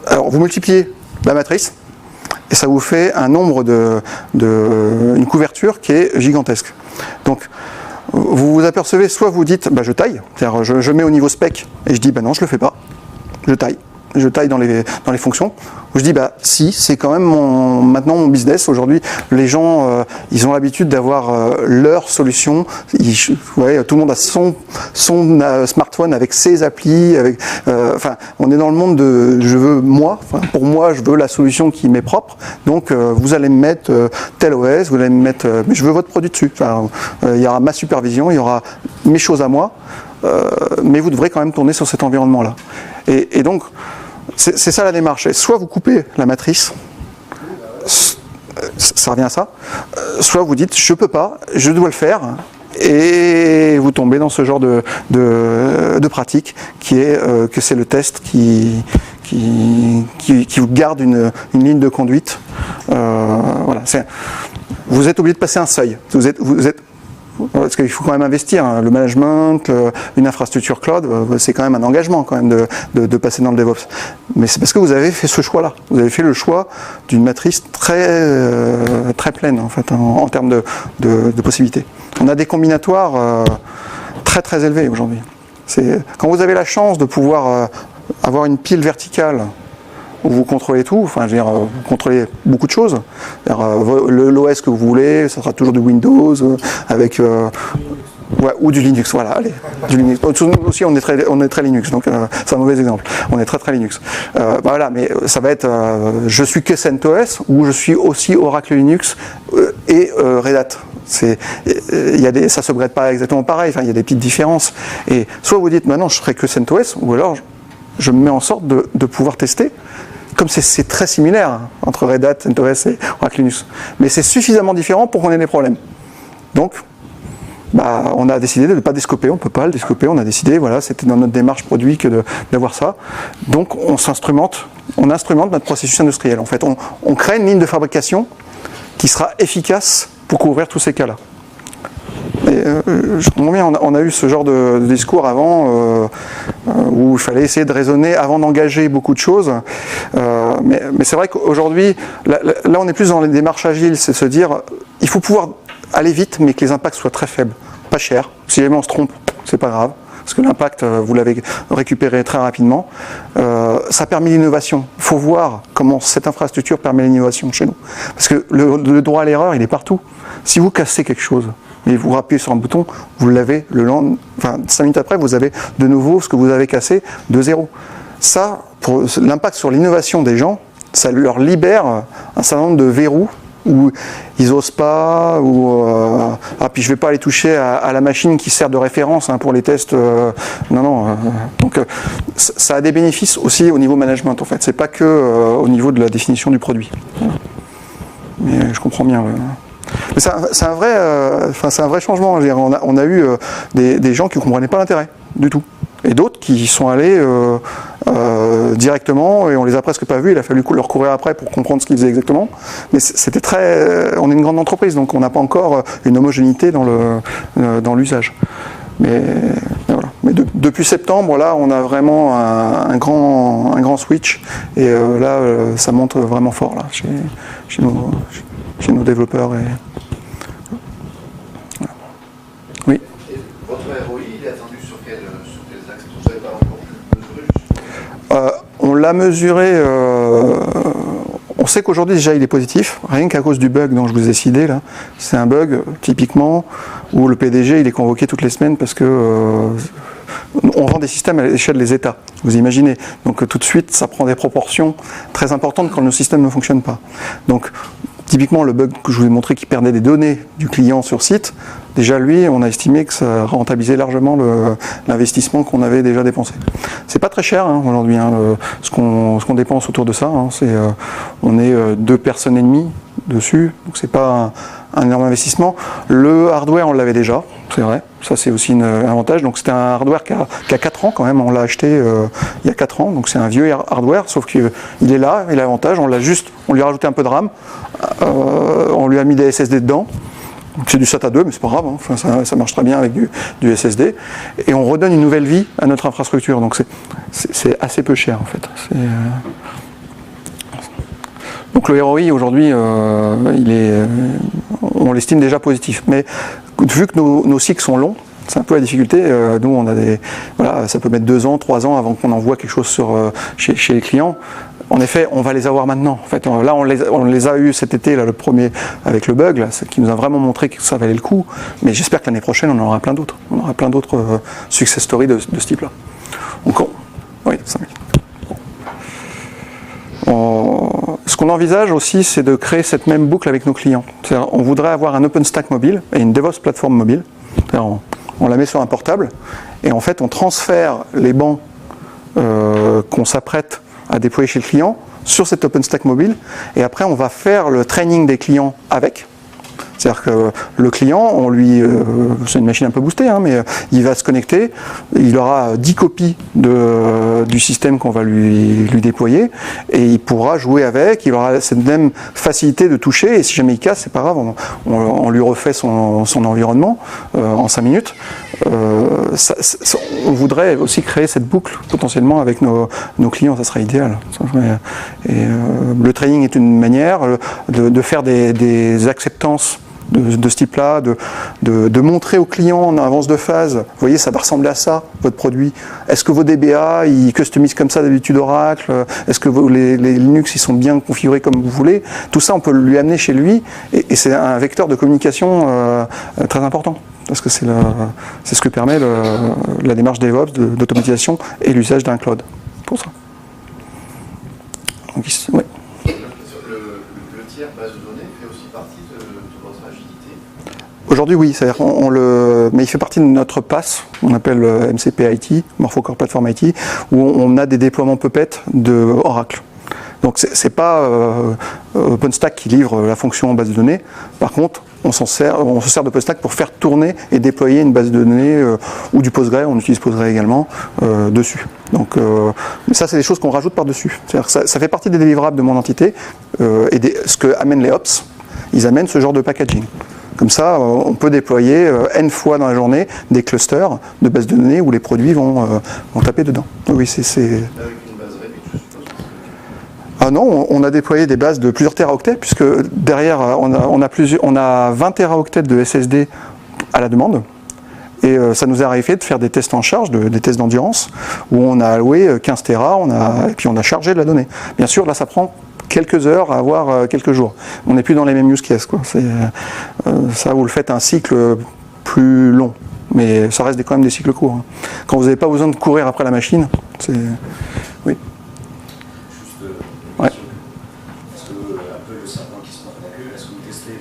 Alors vous multipliez la matrice et ça vous fait un nombre une couverture qui est gigantesque. Donc vous vous apercevez, soit vous dites je taille, c'est-à-dire je mets au niveau spec et je dis non je le fais pas, je taille dans les fonctions, où je dis si, c'est quand même maintenant mon business. Aujourd'hui, les gens, ils ont l'habitude d'avoir leur solution. Tout le monde a son smartphone avec ses applis. On est dans le monde de je veux pour moi, je veux la solution qui m'est propre. Donc, vous allez me mettre tel OS, vous allez me mettre, mais je veux votre produit dessus. Il y aura ma supervision, il y aura mes choses à moi, mais vous devrez quand même tourner sur cet environnement-là. Et donc, c'est ça la démarche. Soit vous coupez la matrice, ça revient à ça, soit vous dites je peux pas, je dois le faire, et vous tombez dans ce genre de pratique qui est que c'est le test qui vous garde une ligne de conduite. Vous êtes obligé de passer un seuil. Vous êtes parce qu'il faut quand même investir, le management, une infrastructure cloud, c'est quand même un engagement quand même de passer dans le DevOps. Mais c'est parce que vous avez fait ce choix-là. Vous avez fait le choix d'une matrice très pleine en fait, en termes de possibilités. On a des combinatoires très très élevés aujourd'hui. Quand vous avez la chance de pouvoir avoir une pile verticale où vous contrôlez tout, enfin, je veux dire, vous contrôlez beaucoup de choses. L'OS que vous voulez, ça sera toujours du Windows, avec ouais, ou du Linux, voilà, allez, du Linux. Nous aussi, on est très Linux, donc c'est un mauvais exemple. On est très Linux. Voilà, mais ça va être, je suis que CentOS ou je suis aussi Oracle Linux et Red Hat. Ça se brête pas exactement pareil. Enfin, il y a des petites différences. Et soit vous dites, maintenant, je serai que CentOS, ou alors je me mets en sorte de pouvoir tester. Comme c'est très similaire entre Red Hat, CentOS et Oracle Linux. Mais c'est suffisamment différent pour qu'on ait des problèmes. Donc, on a décidé de ne pas descoper, on ne peut pas le descoper, on a décidé, voilà, c'était dans notre démarche produit que d'avoir ça. Donc on instrumente notre processus industriel. En fait, on crée une ligne de fabrication qui sera efficace pour couvrir tous ces cas-là. Je comprends bien, on a eu ce genre de discours avant où il fallait essayer de raisonner avant d'engager beaucoup de choses. Mais c'est vrai qu'aujourd'hui, là on est plus dans les démarches agiles, c'est se dire il faut pouvoir aller vite mais que les impacts soient très faibles, pas cher. Si jamais on se trompe, c'est pas grave. Parce que l'impact, vous l'avez récupéré très rapidement. Ça permet l'innovation. Il faut voir comment cette infrastructure permet l'innovation chez nous. Parce que le droit à l'erreur, il est partout. Si vous cassez quelque chose, et vous appuyez sur un bouton, vous l'avez le lendemain, 5 minutes après, vous avez de nouveau ce que vous avez cassé de zéro. Ça, pour l'impact sur l'innovation des gens, ça leur libère un certain nombre de verrous où ils n'osent pas, ou puis je ne vais pas aller toucher à la machine qui sert de référence pour les tests. Donc ça a des bénéfices aussi au niveau management en fait. C'est pas que au niveau de la définition du produit. Mais je comprends bien. Mais c'est un vrai changement. Je veux dire, on a eu des gens qui ne comprenaient pas l'intérêt du tout. Et d'autres qui sont allés directement et on les a presque pas vus, il a fallu leur courir après pour comprendre ce qu'ils faisaient exactement. Mais c'était on est une grande entreprise, donc on n'a pas encore une homogénéité dans l'usage. Mais voilà. Mais depuis septembre, là, on a vraiment un grand switch et là, ça monte vraiment fort là, chez nos développeurs. Voilà. Oui. Et votre ROI, il est attendu sur quels axes? Vous n'avez pas encore mesuré? On l'a mesuré. On sait qu'aujourd'hui déjà il est positif, rien qu'à cause du bug dont je vous ai cité là. C'est un bug typiquement où le PDG il est convoqué toutes les semaines parce que on vend des systèmes à l'échelle des États. Vous imaginez. Donc tout de suite ça prend des proportions très importantes quand nos systèmes ne fonctionnent pas. Donc typiquement, le bug que je vous ai montré qui perdait des données du client sur site, déjà lui, on a estimé que ça rentabilisait largement l'investissement qu'on avait déjà dépensé. C'est pas très cher aujourd'hui, ce qu'on dépense autour de ça. On est 2 personnes et demie dessus, donc c'est pas un énorme investissement. Le hardware, on l'avait déjà, c'est vrai. Ça, c'est aussi un avantage. Donc c'était un hardware qui a 4 ans quand même. On l'a acheté il y a 4 ans, donc c'est un vieux hardware, sauf qu'il est là, il a l'avantage. On lui a rajouté un peu de RAM, on lui a mis des SSD dedans. C'est du SATA 2, mais c'est pas grave, ça marche très bien avec du SSD. Et on redonne une nouvelle vie à notre infrastructure. Donc c'est assez peu cher en fait. Donc le ROI aujourd'hui, on l'estime déjà positif. Mais vu que nos cycles sont longs, c'est un peu la difficulté. Nous, on a ça peut mettre 2 ans, 3 ans avant qu'on envoie quelque chose chez les clients. En effet, on va les avoir maintenant. En fait, là, on les a eu cet été, là, le premier avec le bug, là, qui nous a vraiment montré que ça valait le coup. Mais j'espère que l'année prochaine, on en aura plein d'autres. On aura plein d'autres success stories de ce type-là. Oui, 5 minutes. Ce qu'on envisage aussi, c'est de créer cette même boucle avec nos clients. On voudrait avoir un OpenStack mobile et une DevOps plateforme mobile. On la met sur un portable et en fait, on transfère les bancs qu'on s'apprête à déployer chez le client sur cet OpenStack mobile et après, on va faire le training des clients avec. C'est-à-dire que le client, c'est une machine un peu boostée, mais il va se connecter, il aura 10 copies du système qu'on va lui déployer, et il pourra jouer avec, il aura cette même facilité de toucher, et si jamais il casse, c'est pas grave, on lui refait son environnement en 5 minutes. On voudrait aussi créer cette boucle potentiellement avec nos clients, ça serait idéal. Le training est une manière de faire des acceptances de ce type-là, de montrer au client en avance de phase, vous voyez, ça va ressembler à ça, votre produit. Est-ce que vos DBA, ils customisent comme ça d'habitude Oracle? Est-ce que les Linux, ils sont bien configurés comme vous voulez? Tout ça, on peut lui amener chez lui, et c'est un vecteur de communication très important. Parce que c'est ce que permet la démarche DevOps d'automatisation et l'usage d'un cloud. Pour ça. Donc, ouais. Le tiers base de données fait aussi partie de votre agilité? Aujourd'hui, oui. C'est-à-dire mais il fait partie de notre PaaS, on appelle MCP IT, Morphocore Platform IT, où on a des déploiements Puppet de Oracle. Donc c'est pas OpenStack qui livre la fonction base de données. Par contre, on se sert d'OpenStack pour faire tourner et déployer une base de données ou du Postgre, on utilise Postgre également, dessus. Donc ça, c'est des choses qu'on rajoute par-dessus. Ça fait partie des délivrables de mon entité et ce que amènent les Ops, ils amènent ce genre de packaging. Comme ça, on peut déployer N fois dans la journée des clusters de bases de données où les produits vont taper dedans. Donc, oui, c'est... Ah non, on a déployé des bases de plusieurs téraoctets, puisque derrière, on a 20 téraoctets de SSD à la demande. Et ça nous est arrivé de faire des tests en charge, des tests d'endurance, où on a alloué 15 téras, et puis on a chargé de la donnée. Bien sûr, là, ça prend quelques heures, voire quelques jours. On n'est plus dans les mêmes use cases, quoi. Ça, vous le faites un cycle plus long. Mais ça reste quand même des cycles courts. Hein. Quand vous n'avez pas besoin de courir après la machine, c'est... Oui. Ouais. Est-ce que, un peu le serpent qui se mord la queue, est-ce que vous testez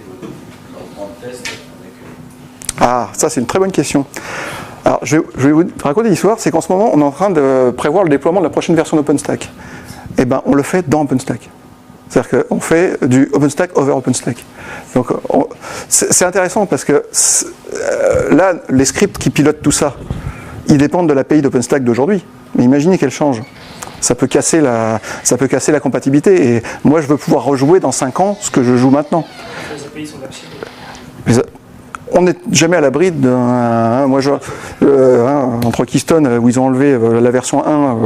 l'endroit de test avec... Ah, ça c'est une très bonne question. Alors, je vais vous raconter l'histoire, c'est qu'en ce moment, on est en train de prévoir le déploiement de la prochaine version d'OpenStack. Eh bien, on le fait dans OpenStack. C'est-à-dire qu'on fait du OpenStack over OpenStack. Donc, c'est intéressant parce que là, les scripts qui pilotent tout ça, ils dépendent de l'API d'OpenStack d'aujourd'hui. Mais imaginez qu'elle change. Ça peut casser la compatibilité. Et moi, je veux pouvoir rejouer dans 5 ans ce que je joue maintenant. Les API sont archivés. On n'est jamais à l'abri d'un... Moi, entre Keystone, où ils ont enlevé la version 1,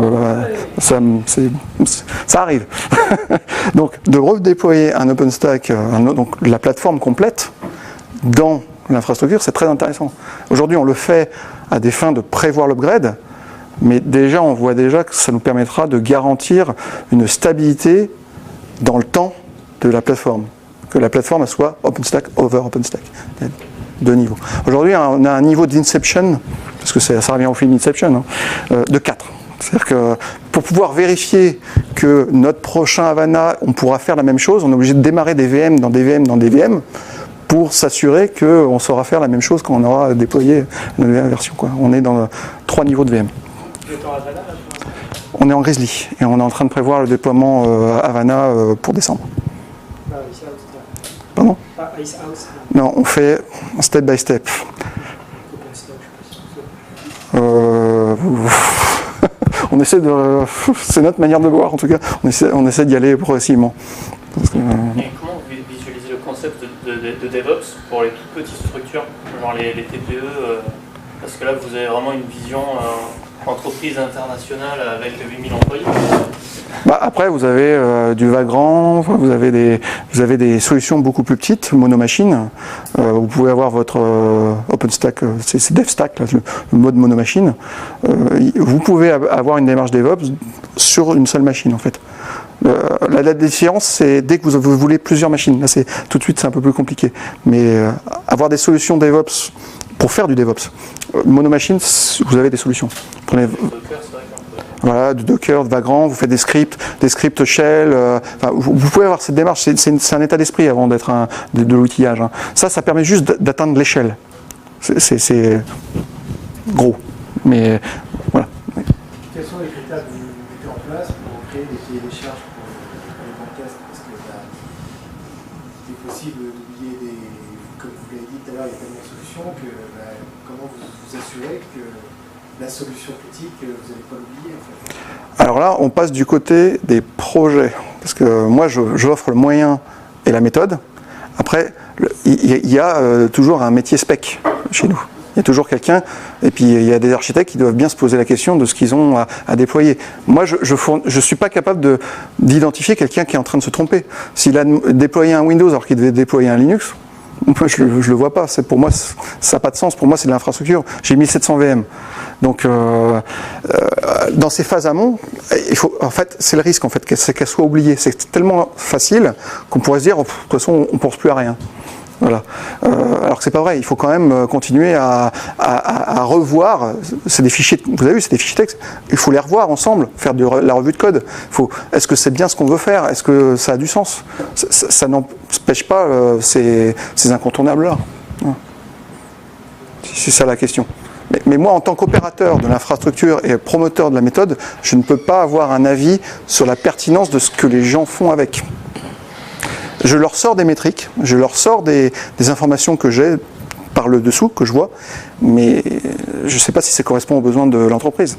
ça arrive. Donc, de redéployer un OpenStack, donc la plateforme complète, dans l'infrastructure, c'est très intéressant. Aujourd'hui, on le fait à des fins de prévoir l'upgrade, mais déjà, on voit déjà que ça nous permettra de garantir une stabilité dans le temps de la plateforme. Que la plateforme soit OpenStack over OpenStack. 2 niveaux. Aujourd'hui, on a un niveau d'inception, parce que ça revient au film Inception, de 4. C'est-à-dire que pour pouvoir vérifier que notre prochain Havana, on pourra faire la même chose, on est obligé de démarrer des VM dans des VM dans des VM pour s'assurer qu'on saura faire la même chose quand on aura déployé la nouvelle version. Quoi. On est dans 3 niveaux de VM. On est en Grizzly et on est en train de prévoir le déploiement Havana pour décembre. Pardon ? Non, on fait step by step. On essaie de... C'est notre manière de voir en tout cas. On essaie d'y aller progressivement. Et comment vous visualisez le concept de DevOps pour les toutes petites structures, genre les TPE parce que là vous avez vraiment une vision entreprise internationale avec 8000 employés. Après, vous avez du Vagrant, vous avez des solutions beaucoup plus petites, monomachine. Vous pouvez avoir votre OpenStack, c'est DevStack, là, le mode monomachine. Vous pouvez avoir une démarche DevOps sur une seule machine, en fait. La différence, c'est dès que vous voulez plusieurs machines. Là, tout de suite, c'est un peu plus compliqué. Mais avoir des solutions DevOps pour faire du DevOps, monomachine, vous avez des solutions. Prenez... Voilà, du Docker, de Vagrant, vous faites des scripts shell. Vous pouvez avoir cette démarche, c'est un état d'esprit avant d'être de l'outillage. Hein. Ça permet juste d'atteindre l'échelle. C'est gros. Mais voilà. Quels sont les critères que vous mettez en place pour créer des cahiers des charges pour les bons tests? Parce que c'est possible d'oublier comme vous l'avez dit tout à l'heure, il y a tellement de solutions que comment vous assurez que la solution critique, vous n'allez pas l'oublier en fait. Alors là, on passe du côté des projets. Parce que moi, j'offre le moyen et la méthode. Après, il y a toujours un métier spec chez nous. Il y a toujours quelqu'un, et puis il y a des architectes qui doivent bien se poser la question de ce qu'ils ont à déployer. Moi, je ne suis pas capable d'identifier quelqu'un qui est en train de se tromper. S'il a déployé un Windows alors qu'il devait déployer un Linux, Moi, je le vois pas. Pour moi, ça n'a pas de sens. Pour moi, c'est de l'infrastructure. J'ai 1700 VM. Donc, dans ces phases amont, en fait, c'est le risque en fait, c'est qu'elle soit oubliée. C'est tellement facile qu'on pourrait se dire, de toute façon, on ne pense plus à rien. Voilà. Alors que c'est pas vrai. Il faut quand même continuer à revoir. C'est des fichiers. Vous avez vu, c'est des fichiers texte. Il faut les revoir ensemble, faire de la revue de code. Est-ce que c'est bien ce qu'on veut faire? Est-ce que ça a du sens? Ça n'empêche pas ces incontournables-là. C'est ça la question. Mais moi, en tant qu'opérateur de l'infrastructure et promoteur de la méthode, je ne peux pas avoir un avis sur la pertinence de ce que les gens font avec. Je leur sors des métriques, je leur sors des informations que j'ai par le dessous, que je vois, mais je ne sais pas si ça correspond aux besoins de l'entreprise.